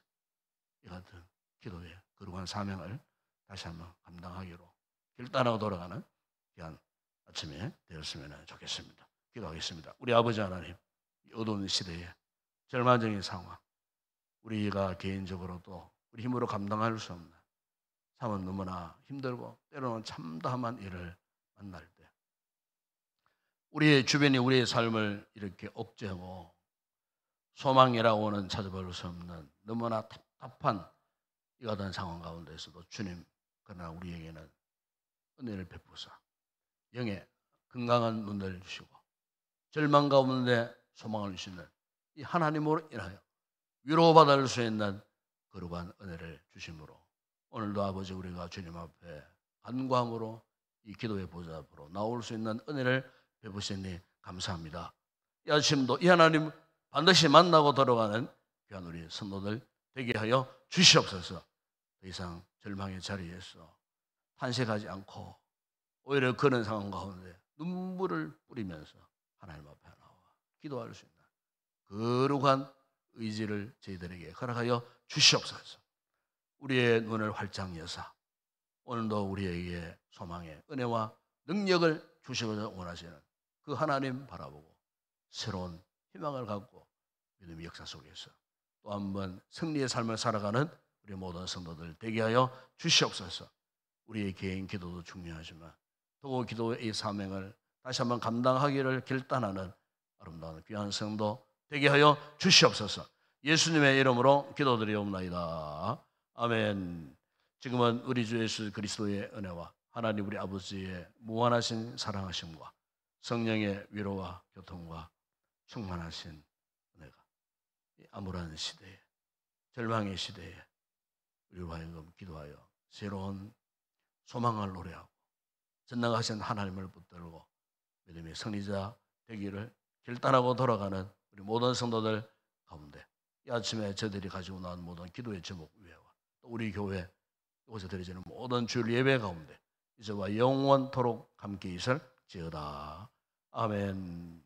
이 같은 기도의 거룩한 사명을 다시 한번 감당하기로 결단하고 돌아가는 귀한 아침에 되었으면 좋겠습니다. 기도하겠습니다. 우리 아버지 하나님, 이 어두운 시대에 절망적인 상황, 우리가 개인적으로도 우리 힘으로 감당할 수 없는 삶은 너무나 힘들고 때로는 참담한 일을 만날 때 우리의 주변이 우리의 삶을 이렇게 억제하고 소망이라고는 찾아볼 수 없는 너무나 답답한 이 같은 상황 가운데서도 주님, 그러나 우리에게는 은혜를 베푸사 영의 건강한 눈을 주시고 절망 가운데 소망을 주시는 이 하나님으로 인하여 위로받을 수 있는 거룩한 은혜를 주심으로 오늘도 아버지 우리가 주님 앞에 간구함으로 이 기도의 보좌 앞으로 나올 수 있는 은혜를 베푸시니 감사합니다. 이 아침도 이 하나님 반드시 만나고 돌아가는 귀한 우리 성도들 되게 하여 주시옵소서. 더 이상 절망의 자리에서 탄식하지 않고 오히려 그런 상황 가운데 눈물을 뿌리면서 하나님 앞에 나와 기도할 수 있는 거룩한 의지를 저희들에게 허락하여 주시옵소서. 우리의 눈을 활짝 여사 오늘도 우리에게 소망의 은혜와 능력을 주시고자 원하시는 그 하나님 바라보고 새로운 희망을 갖고 믿음의 역사 속에서 또 한 번 승리의 삶을 살아가는 우리 모든 성도들 되게 하여 주시옵소서. 우리의 개인 기도도 중요하지만 또 기도의 이 사명을 다시 한번 감당하기를 결단하는 아름다운 귀한 성도 되게 하여 주시옵소서. 예수님의 이름으로 기도드리옵나이다. 아멘. 지금은 우리 주 예수 그리스도의 은혜와 하나님 우리 아버지의 무한하신 사랑하심과 성령의 위로와 교통과 충만하신 은혜가 이 암울한 시대에 절망의 시대에 우리로 하여금 기도하여 새로운 소망을 노래하고 전능하신 하나님을 붙들고 믿음의 승리자 되기를 결단하고 돌아가는 우리 모든 성도들 가운데 이 아침에 저들이 가지고 나온 모든 기도의 제목 외와 또 우리 교회 이곳에 드려지는 모든 주일 예배 가운데 이제와 영원토록 함께 있을지어다. 아멘.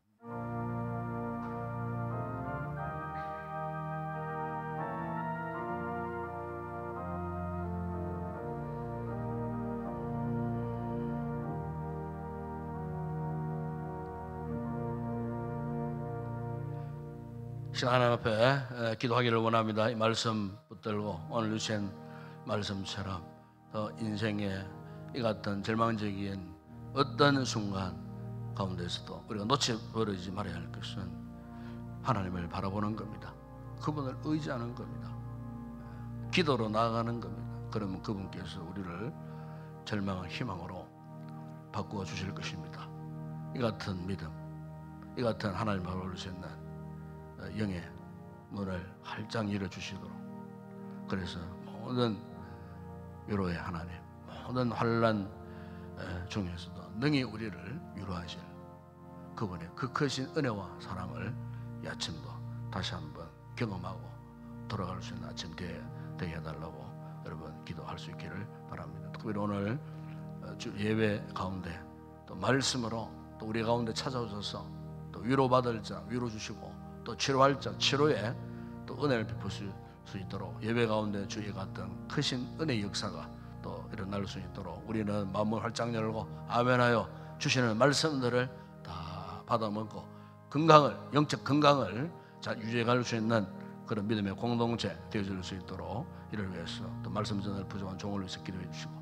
하나님 앞에 기도하기를 원합니다. 이 말씀 붙들고 오늘 주신 말씀처럼 더 인생의 이 같은 절망적인 어떤 순간 가운데서도 우리가 놓쳐버리지 말아야 할 것은 하나님을 바라보는 겁니다. 그분을 의지하는 겁니다. 기도로 나아가는 겁니다. 그러면 그분께서 우리를 절망을 희망으로 바꾸어 주실 것입니다. 이 같은 믿음, 이 같은 하나님을 바라볼 수 있는 영의 눈을 활짝 열어주시도록 그래서 모든 위로의 하나님 모든 환난 중에서도 능히 우리를 위로하실 그분의 그 크신 은혜와 사랑을 이 아침도 다시 한번 경험하고 돌아갈 수 있는 아침 되게 해달라고 여러분 기도할 수 있기를 바랍니다. 특별히 오늘 주 예배 가운데 또 말씀으로 또 우리 가운데 찾아오셔서 또 위로받을 자 위로 주시고 또 치료할 자 치료에 또 은혜를 베푸실 수 있도록 예배 가운데 주의 같은 크신 은혜의 역사가 또 일어날 수 있도록 우리는 마음을 활짝 열고 아멘하여 주시는 말씀들을 다 받아먹고 건강을, 영적 건강을 잘 유지해갈 수 있는 그런 믿음의 공동체 되어질 수 있도록 이를 위해서 또 말씀 전할 부족한 종을 위해서 기도해 주시고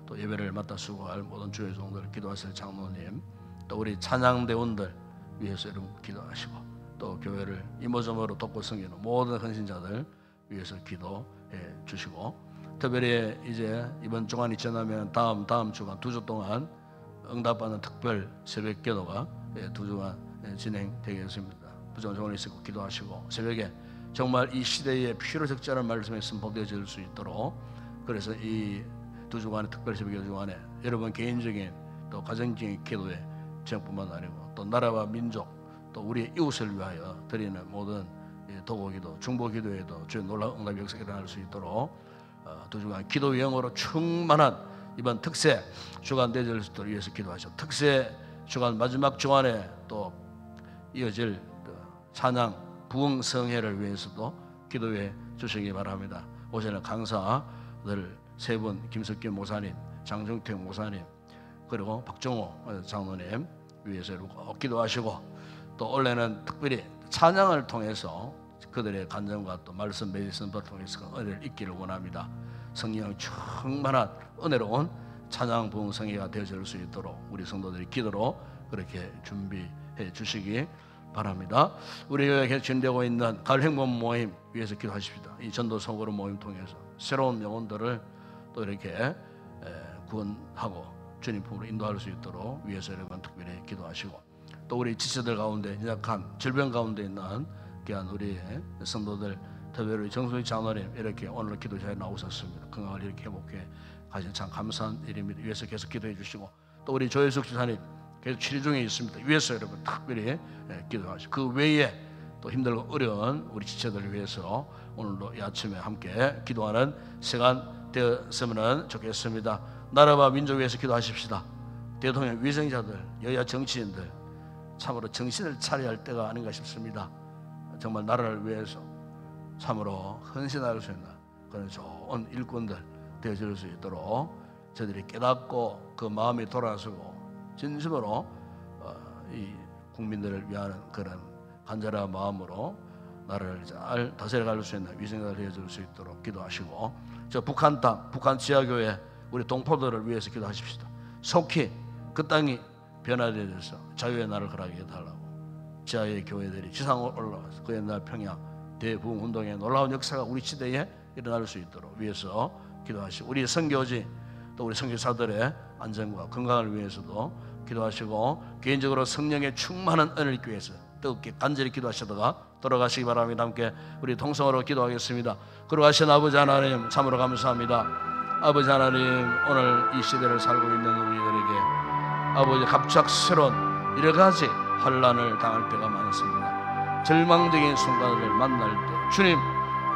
또 예배를 맡아 수고할 모든 주의 종들 기도하실 장로님 또 우리 찬양대원들 위해서 여러분 기도하시고 또 교회를 이모저모로 돕고 섬기는 모든 헌신자들 위해서 기도해 주시고 특별히 이제 이번 주간이 지나면 다음 주간 2주 동안 응답받는 특별 새벽 기도가 2주간 진행되겠습니다. 부족한 종을 위해서 기도하시고 새벽에 정말 이 시대에 필요 적절한 말씀이 선포되어질 수 있도록 그래서 이 2주간의 특별 새벽 기도 주간에 여러분 개인적인 또 가정적인 기도에 제뿐만 아니고 또 나라와 민족 또 우리의 이웃을 위하여 드리는 모든 도구기도 중보기도에도 주의 놀라운 응답 역사가 일어날 수 있도록 2주간 기도 영으로 충만한 이번 특세 주간 되어질 수 있도록 위해서 기도하시고 특세 주간 마지막 주간에 또 이어질 찬양 부흥성회를 위해서도 기도해 주시기 바랍니다. 오전에 강사들 세 분 김석기 목사님, 장정택 목사님 그리고 박정호 장로님 위해서 꼭 기도하시고 또 원래는 특별히 찬양을 통해서 그들의 간증과 또 말씀 메시지 선포를 통해서 은혜를 잊기를 원합니다. 성령 충만한 은혜로운 찬양 부흥성회가 되어질 수 있도록 우리 성도들이 기도로 그렇게 준비해 주시기 바랍니다. 우리 교회에 진행되고 있는 가을 행복 모임 위해서 기도하십시다. 이 전도 소그룹 모임 통해서 새로운 영혼들을 또 이렇게 구원하고 주님 품으로 인도할 수 있도록 위해서 여러분 특별히 기도하시고 또 우리 지체들 가운데 연약한 질병 가운데 있는 귀한 우리 성도들 특별히 정수희 장로님 이렇게 오늘 기도자에 나오셨습니다. 건강을 이렇게 회복해 가신 참 감사한 일입니다. 위해서 계속 기도해 주시고 또 우리 조혜숙 지사님 계속 치료 중에 있습니다. 위해서 여러분 특별히 기도하시고 그 외에 또 힘들고 어려운 우리 지체들을 위해서 오늘도 이 아침에 함께 기도하는 시간 되었으면 좋겠습니다. 나라와 민족 위해서 기도하십시다. 대통령 위생자들 여야 정치인들 참으로 정신을 차려야 할 때가 아닌가 싶습니다. 정말 나라를 위해서 참으로 헌신할 수 있는 그런 좋은 일꾼들 되어질 수 있도록 저들이 깨닫고 그 마음이 돌아서고 진심으로 이 국민들을 위하는 그런 간절한 마음으로 나라를 잘 다스려갈 수 있는 위생자를 되어질 수 있도록 기도하시고 저 북한 땅, 북한 지하교회 우리 동포들을 위해서 기도하십시다. 속히 그 땅이 변화되어서 자유의 날을 허락해 달라고 지하의 교회들이 지상으로 올라와서 그 옛날 평양 대부흥운동의 놀라운 역사가 우리 시대에 일어날 수 있도록 위해서 기도하시고 우리 선교지 또 우리 선교사들의 안전과 건강을 위해서도 기도하시고 개인적으로 성령의 충만한 은혜를 입기 위해서 뜨겁게 간절히 기도하시다가 돌아가시기 바랍니다. 함께 우리 통성으로 기도하겠습니다. 걸어가신 아버지 하나님 참으로 감사합니다. 아버지 하나님 오늘 이 시대를 살고 있는 우리들에게 아버지 갑작스러운 여러 가지 환난을 당할 때가 많습니다. 절망적인 순간을 만날 때 주님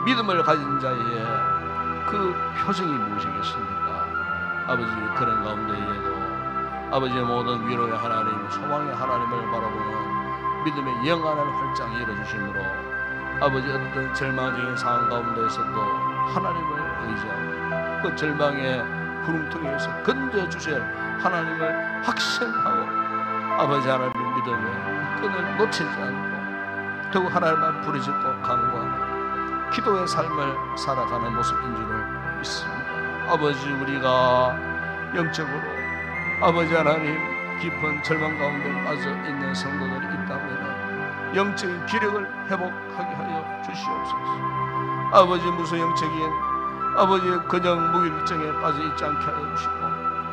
믿음을 가진 자의 그 표정이 무엇이겠습니까? 아버지 그런 가운데에도 아버지의 모든 위로의 하나님 소망의 하나님을 바라보는 믿음의 영안을 활짝 열어주심으로 아버지 어떤 절망적인 상황 가운데에서도 하나님을 의지하고 그 절망의 구름통에서 건져주실 하나님을 확신하고 아버지 하나님 믿음의 그 끈을 놓치지 않고 더욱 하나님만 부르짖고 간구하는 기도의 삶을 살아가는 모습인 줄을 믿습니다. 아버지 우리가 영적으로 아버지 하나님 깊은 절망 가운데 빠져 있는 성도들이 있다면 영적인 기력을 회복하게 하여 주시옵소서. 아버지 무슨 영적인 아버지 그냥 무기력증에 빠져 있지 않게 하여 주시고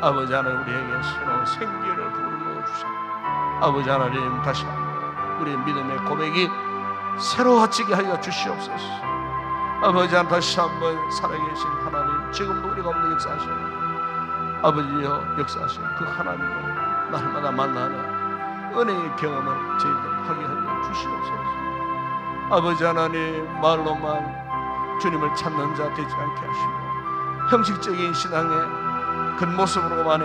아버지 하나님 우리에게 새로운 생기를 불어넣어 주시고 아버지 하나님 다시 한번 우리의 믿음의 고백이 새로워지게 하여 주시옵소서. 아버지 하나님 다시 한번 살아계신 하나님 지금도 우리 가운데 역사하시는 아버지여 역사하시는 그 하나님을 날마다 만나는 은혜의 경험을 저희들 하게 하여 주시옵소서. 아버지 하나님 말로만 주님을 찾는 자 되지 않게 하시고 형식적인 신앙의 겉모습으로만이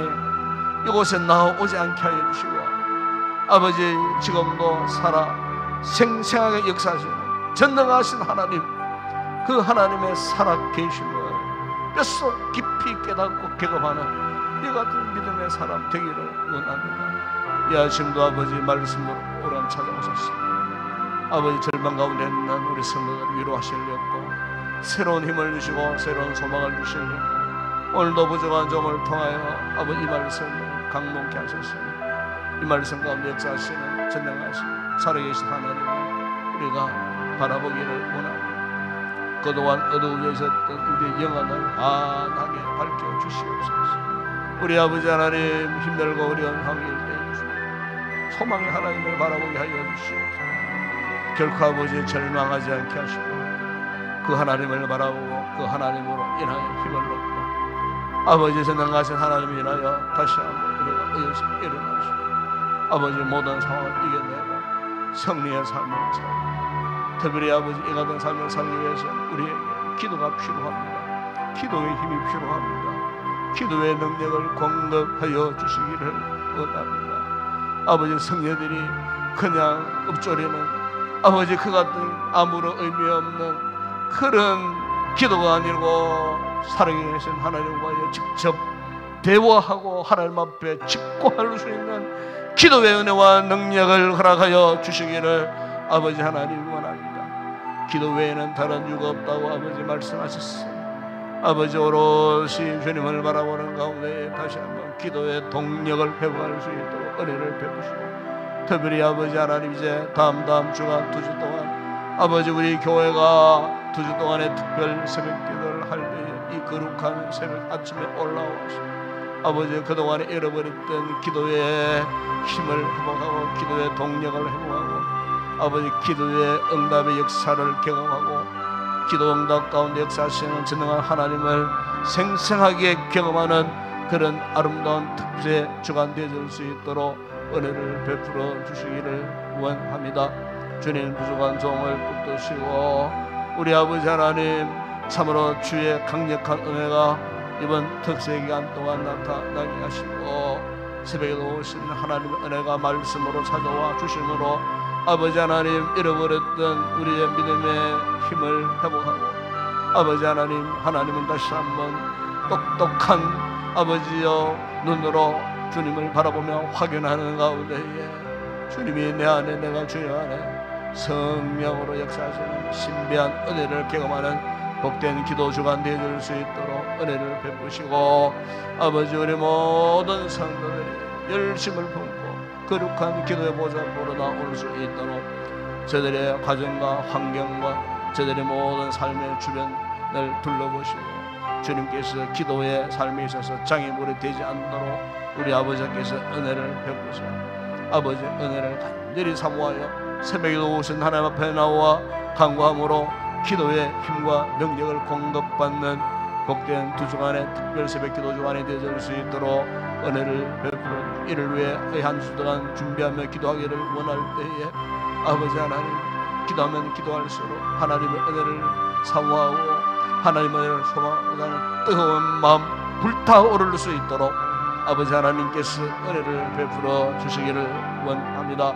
이곳에 나오지 않게 하여 주시고 아버지 지금도 살아 생생하게 역사하시는 전능하신 하나님 그 하나님의 살아계심을 뼛속 깊이 깨닫고 경험하는 이 같은 믿음의 사람 되기를 원합니다. 이 아침도 아버지 말씀으로 오란 찾아오셨습니다. 아버지 절망 가운데 있는 우리 성도들 위로하시려고 새로운 힘을 주시고 새로운 소망을 주시려고 오늘도 부족한 종을 통하여 아버지 이 말씀을 강론케 하셨습니다. 이 말씀 가운데 역사하시는 전능하신 살아계신 하나님을 우리가 바라보기를 원합니다. 그동안 어두워 계셨던 우리의 영안을 환하게 밝혀주시옵소서. 우리 아버지 하나님 힘들고 어려운 상황일 때 소망의 하나님을 바라보게 하여 주시옵소서. 결코 아버지 절망하지 않게 하시고 그 하나님을 바라보고 그 하나님으로 인하여 힘을 얻고 아버지 전능하신 하나님을 인하여 다시 한번 우리가 일어나시고 아버지 모든 상황을 이겨내고 승리의 삶을 살고 특별히 아버지 이 같은 삶을 살기 위해서 우리에게 기도가 필요합니다. 기도의 힘이 필요합니다. 기도의 능력을 공급하여 주시기를 원합니다. 아버지 성녀들이 그냥 읊조리는 아버지 그 같은 아무런 의미 없는 그런 기도가 아니고 살아계신 하나님과의 직접 대화하고 하나님 앞에 직고할 수 있는 기도의 은혜와 능력을 허락하여 주시기를 아버지 하나님 원합니다. 기도 외에는 다른 이유가 없다고 아버지 말씀하셨습니다. 아버지 오롯이 주님을 바라보는 가운데 다시 한번 기도의 동력을 회복할 수 있도록 은혜를 베푸시고 특별히 아버지 하나님 이제 다음 주간 2주 동안 아버지 우리 교회가 2주 동안의 특별 새벽 기도를 할 때에 이 거룩한 새벽 아침에 올라와서 아버지 그동안에 잃어버렸던 기도의 힘을 회복하고 기도의 동력을 회복하고 아버지 기도의 응답의 역사를 경험하고 기도 응답 가운데 역사하시는 전능한 하나님을 생생하게 경험하는 그런 아름다운 특세 주간 되어질 수 있도록 은혜를 베풀어 주시기를 원합니다. 주님 부족한 종을 붙드시고 우리 아버지 하나님 참으로 주의 강력한 은혜가 이번 특세 기간 동안 나타나게 하시고 새벽에도 오신 하나님의 은혜가 말씀으로 찾아와 주심으로 아버지 하나님 잃어버렸던 우리의 믿음의 힘을 회복하고 아버지 하나님은 다시 한번 똑똑한 아버지여 눈으로 주님을 바라보며 확인하는 가운데에 주님이 내 안에 내가 주님 안에 성령으로 역사하시는 신비한 은혜를 경험하는 복된 기도 주간 되어줄 수 있도록 은혜를 베푸시고 아버지 우리 모든 성도들이 열심을 품고 거룩한 기도의 보좌 보러 나올 수 있도록 저들의 가정과 환경과 저들의 모든 삶의 주변을 둘러보시고 주님께서 기도의 삶에 있어서 장애물이 되지 않도록 우리 아버지께서 은혜를 베푸시고 아버지 은혜를 간절히 사모하여 새벽에도 오신 하나님 앞에 나와 간구함으로 기도의 힘과 능력을 공급받는 복된 2주간의 특별 새벽 기도 주간이 되어질 수 있도록 은혜를 베풀어 이를 위해 한 주 동안 준비하며 기도하기를 원할 때에 아버지 하나님 기도하면 기도할수록 하나님의 은혜를 사모하고 하나님의 은혜를 소망하는 뜨거운 마음 불타오를 수 있도록 아버지 하나님께서 은혜를 베풀어 주시기를 원합니다.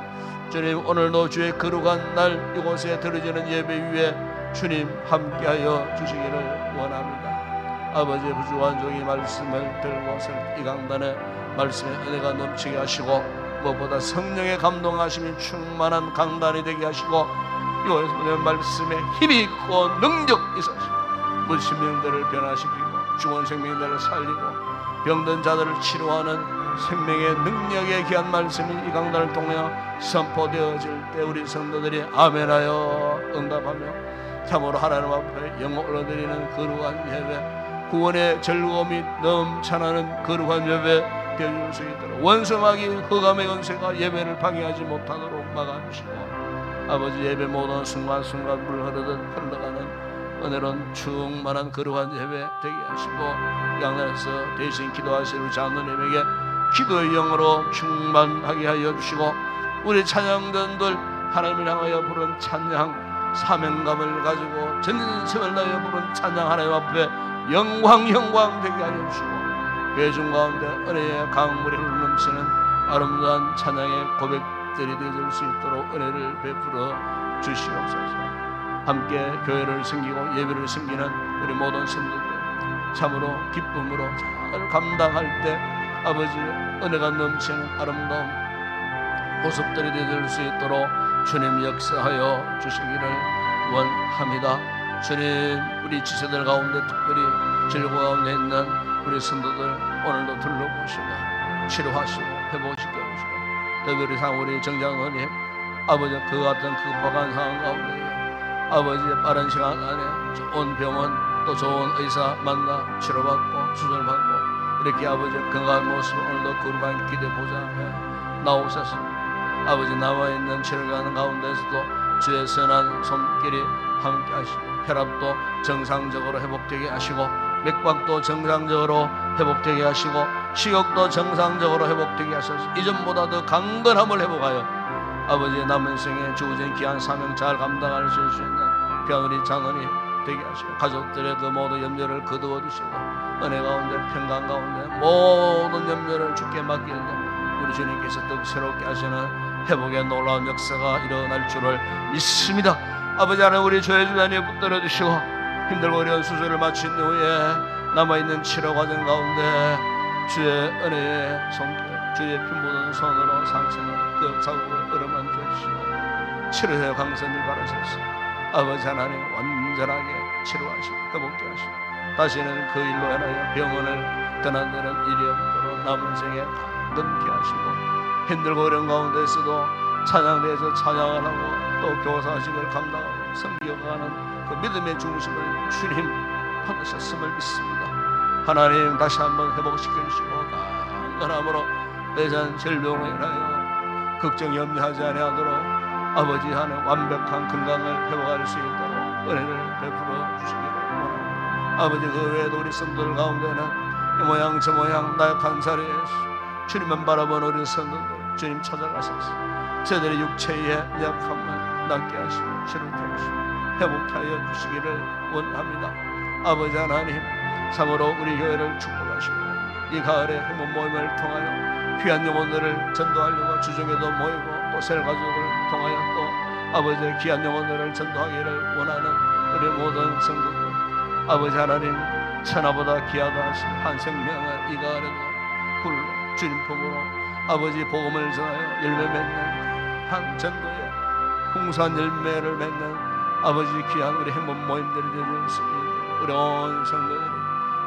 주님 오늘도 주의 거룩한 날 이곳에 드려지는 예배 위에 주님 함께하여 주시기를 원합니다. 아버지 부족한 종이 말씀을 들고 이 강단에 말씀의 은혜가 넘치게 하시고 무엇보다 성령의 감동하심이 충만한 강단이 되게 하시고 이곳에서 말씀에 힘이 있고 능력이 있어서 묻힌 생명들을 변화시키고 죽은 생명들을 살리고 병든 자들을 치료하는 생명의 능력에 귀한 말씀이 이 강단을 통해 선포되어질 때 우리 성도들이 아멘하여 응답하며 참으로 하나님 앞에 영광 올려드리는 거룩한 예배 구원의 즐거움이 넘쳐나는 거룩한 예배 되어줄 수 있도록 원성하기 흑암의 연세가 예배를 방해하지 못하도록 막아주시고 아버지 예배 모든 순간순간 물 흐르듯 흘러가는 은혜로운 충만한 거룩한 예배 되게 하시고 양날에서 대신 기도하실 우리 장로님에게 기도의 영으로 충만하게 하여 주시고 우리 찬양단들 하나님을 향하여 부른 찬양 사명감을 가지고 전심을 다하여 부른 찬양 하나님 앞에 영광 되게 하여 주시고 회중 가운데 은혜의 강물이 흘러넘치는 아름다운 찬양의 고백들이 되어질 수 있도록 은혜를 베풀어 주시옵소서. 함께 교회를 섬기고 예배를 섬기는 우리 모든 성도들 참으로 기쁨으로 잘 감당할 때 아버지 은혜가 넘치는 아름다운 모습들이 되어줄 수 있도록 주님 역사하여 주시기를 원합니다. 주님, 우리 지체들 가운데 특별히 질고 가운데 있는 우리 성도들 오늘도 둘러보시고 치료하시고 회복시켜 주시고, 특별히 우리 정장로님 아버지 그 같은 급박한 상황 가운데 아버지 빠른 시간 안에 좋은 병원 또 좋은 의사 만나 치료받고 수술받고 이렇게 아버지 건강한 모습 오늘도 거룩한 기대 보좌 앞에 나오셨습니다. 아버지 남아있는 치료하는 가운데서도 주의 선한 손길이 함께 하시고 혈압도 정상적으로 회복되게 하시고 맥박도 정상적으로 회복되게 하시고 식욕도 정상적으로 회복되게 하셔서 이전보다 더 강건함을 회복하여 아버지의 남은 생에 주어진 귀한 사명 잘 감당할 수 있는 귀한 우리 장원이 되게 하시고 가족들의 그 모든 염려를 거두어 주시고 은혜 가운데 평강 가운데 모든 염려를 주께 맡길 때 우리 주님께서 더욱 새롭게 하시는 회복의 놀라운 역사가 일어날 줄을 믿습니다. 아버지 하나님 우리 죄 주변에 붙들어 주시고 힘들고 어려운 수술을 마친 후에 남아있는 치료 과정 가운데 주의 은혜의 손길 주의 피 묻은 손으로 상처는 그 자국을 얼어만 주시고 치료의 강선을 바라셔서 아버지 하나님 완전하게 치료하시고 회복케 하시고 다시는 그 일로 인하여 병원을 떠나는 일이 없도록 남은 생에 강건케 하시고 힘들고 어려운 가운데서도 찬양대에서 찬양을 하고 또 교사식을 감당하고 섬겨가는 그 믿음의 중심을 주님 받으셨음을 믿습니다. 하나님 다시 한번 회복시켜주시고 강건함으로 내전 질병으로 인하여 걱정 염려하지 아니하도록 아버지 하나님 완벽한 건강을 회복할 수 있도록 은혜를 베풀어 주시기를 원합니다. 아버지 그 외에도 우리 성도들 가운데는 이 모양 저 모양 나약한 자리에 주님만 바라보는 우리 성도들 주님 찾아가셔서 저들의 육체의 약함을 낫게 하시고 치료케 하시고 회복케 하여 주시기를 원합니다. 아버지 하나님 참으로 우리 교회를 축복하시고 이 가을에 회복 모임을 통하여 귀한 영혼들을 전도하려고 주중에도 모이고 또 셀가족을 통하여 또 아버지의 귀한 영혼들을 전도하기를 원하는 우리 모든 성도들 아버지 하나님 천하보다 귀하다 하신 한 생명을 이 가을에도 굴로 주님 품으로 아버지 복음을 전하여 열매 맺는 한 전도의 풍성한 열매를 맺는 아버지 귀한 우리 행복 모임들이 되어줄 수 있도록 우리 온 성도들이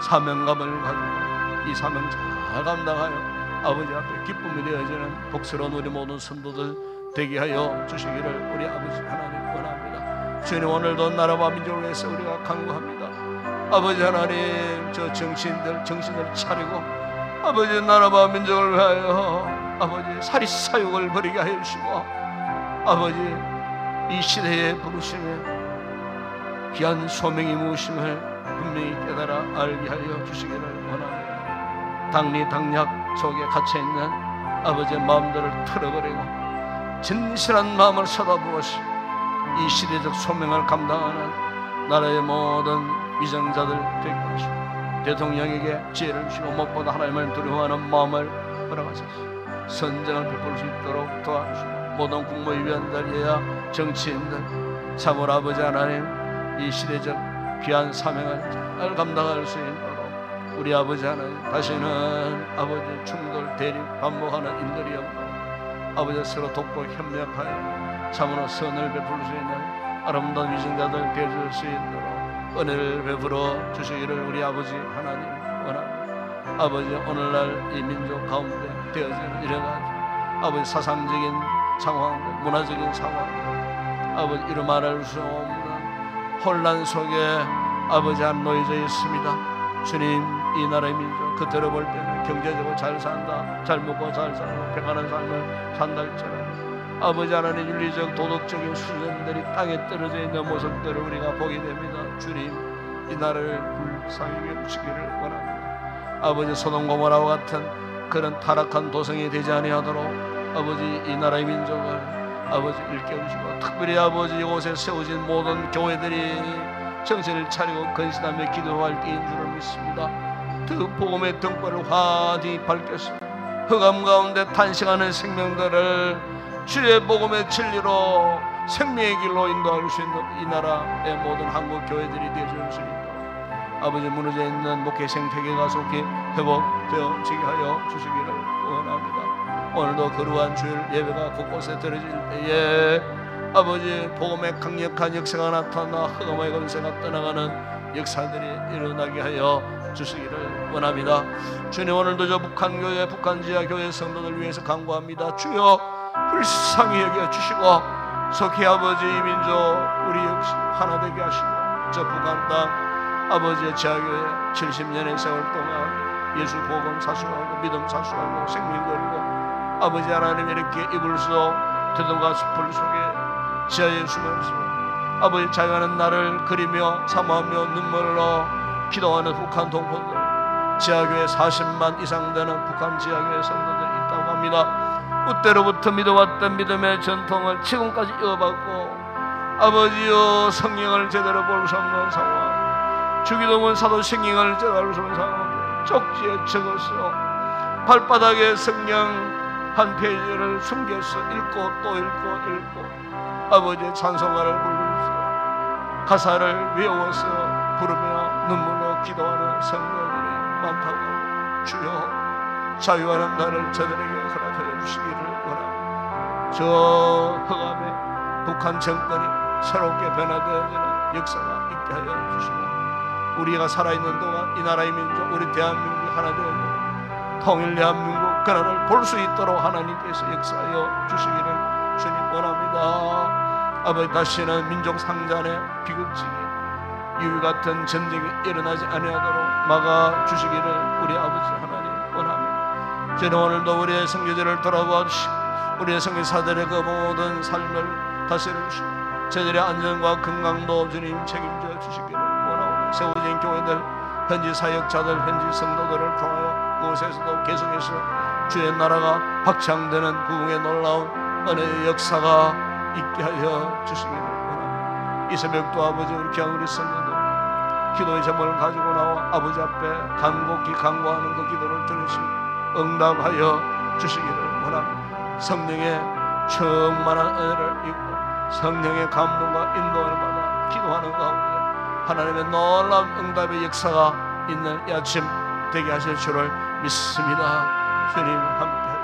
사명감을 가지고 이 사명 잘 감당하여 아버지 앞에 기쁨이 되어지는 복스러운 우리 모든 성도들 되게 하여 주시기를 우리 아버지 하나님 원합니다. 주님 오늘도 나라와 민족을 위해서 우리가 간구합니다. 아버지 하나님 저 정신을 차리고 아버지 나라와 민족을 위하여 아버지 사리사욕을 버리게 하여 주시고 아버지 이 시대의 부르심에 귀한 소명이 무엇임을 분명히 깨달아 알게 하여 주시기를 원합니다. 당리당략 속에 갇혀있는 아버지의 마음들을 틀어버리고 진실한 마음을 쳐다보시 이 시대적 소명을 감당하는 나라의 모든 위정자들 되게 하시고 대통령에게 지혜를 주시고 무엇보다 하나님을 두려워하는 마음을 허락하셔서 선정을 베풀 수 있도록 도와주시고 모든 국무위원들이야 정치인들 참으로 아버지 하나님 이 시대적 귀한 사명을 잘 감당할 수 있도록 우리 아버지 하나님 다시는 아버지 충돌 대립 반복하는 일들이 없도록 아버지 서로 돕고 협력하여 참으로 선을 베풀 수 있는 아름다운 위정자들 되어줄 수 있도록 은혜를 베풀어 주시기를 우리 아버지 하나님 원합니다. 아버지 오늘날 이 민족 가운데 되어지는 이래가지고 아버지 사상적인 상황 문화적인 상황 아버지 이루 말할 수 없는 혼란 속에 아버지 한 놓여져 있습니다. 주님 이 나라의 민족 겉으로 볼 때는 경제적으로 잘 산다 잘 먹고 잘 살고 평안한 삶을 산다 할지라도 아버지 하나님 윤리적 도덕적인 수준들이 땅에 떨어져 있는 모습들을 우리가 보게 됩니다. 주님 이 나라를 불쌍히 여기시기를 원합니다. 아버지 소돔 고모라와 같은 그런 타락한 도성이 되지 아니하도록 아버지 이 나라의 민족을 아버지 일깨우시고 특별히 아버지 이곳에 세워진 모든 교회들이 정신을 차리고 건신하며 기도할 때인 줄을 믿습니다. 그 복음의 등불을 환히 밝혀서 흑암 가운데 탄식하는 생명들을 주의 복음의 진리로 생명의 길로 인도할 수 있는 이 나라의 모든 한국 교회들이 되어줄 수 있도록 아버지 무너져 있는 목회 생태계가 속히 회복되어지게 하여 주시기를 원합니다. 오늘도 거룩한 주일 예배가 곳곳에 드려질 때에 아버지 복음의 강력한 역사가 나타나 흑암의 권세가 떠나가는 역사들이 일어나게 하여 주시기를 원합니다. 주님, 오늘도 저 북한교회 북한지하교회 성도들 위해서 간구합니다. 주여 불쌍히 여겨주시고 속히 아버지 이 민족 우리 역시 하나 되게 하시고 저 북한 땅 아버지의 지하교회 70년의 세월 동안 예수 복음 사수하고 믿음 사수하고 생명 걸고 아버지 하나님 이렇게 이불 속 들과 숲을 속에 지하에 숨어서 아버지 자유하는 날을 그리며 사모하며 눈물로 기도하는 북한 동포들 지하교회 40만 이상 되는 북한 지하교회 성도들이 있다고 합니다. 그때로부터 믿어왔던 믿음의 전통을 지금까지 이어받고 아버지여 성령을 제대로 볼 수 없는 상황, 주기도문 사도 성령을 제대로 볼 수 없는 상황, 쪽지에 적어서 발바닥에 성령 한 페이지를 숨겨서 읽고 또 읽고 아버지의 찬송가를 부르면서 가사를 외워서 부르며 눈물로 기도하는 성도들이 많다고 주여 자유하는 날을 저들에게 허락하여 주시기를 원합니다. 저 흑암의 북한 정권이 새롭게 변화되어지는 역사가 있게 하여 주시고 우리가 살아있는 동안 이 나라의 민족 우리 대한민국이 하나 되어지고 통일 대한민국 그 나라를 볼 수 있도록 하나님께서 역사하여 주시기를 주님 원합니다. 아버지 다시는 민족 상잔의 비극적인 유유 같은 전쟁이 일어나지 아니하도록 막아주시기를 우리 아버지 하나님 원합니다. 저는 오늘도 우리의 선교제를 돌아보아 주시고 우리의 선교사들의 그 모든 삶을 다스려 주시고 저들의 안전과 건강도 주님 책임져 주시기를 원하오니 세워진 교회들 현지 사역자들 현지 성도들을 통하여 그곳에서도 계속해서 주의 나라가 확장되는 부흥의 놀라운 은혜의 역사가 있게 하여 주시기를 원합니다. 이 새벽도 아버지 우리 귀한 우리 성도들 기도의 제목을 가지고 나와 아버지 앞에 간곡히 간구하는 그 기도를 들으시고 응답하여 주시기를 원합니다. 성령의 충만한 은혜를 입고 성령의 감동과 인도를 받아 기도하는 가운데 하나님의 놀라운 응답의 역사가 있는 이 아침 되게 하실 줄을 믿습니다. 주님 함께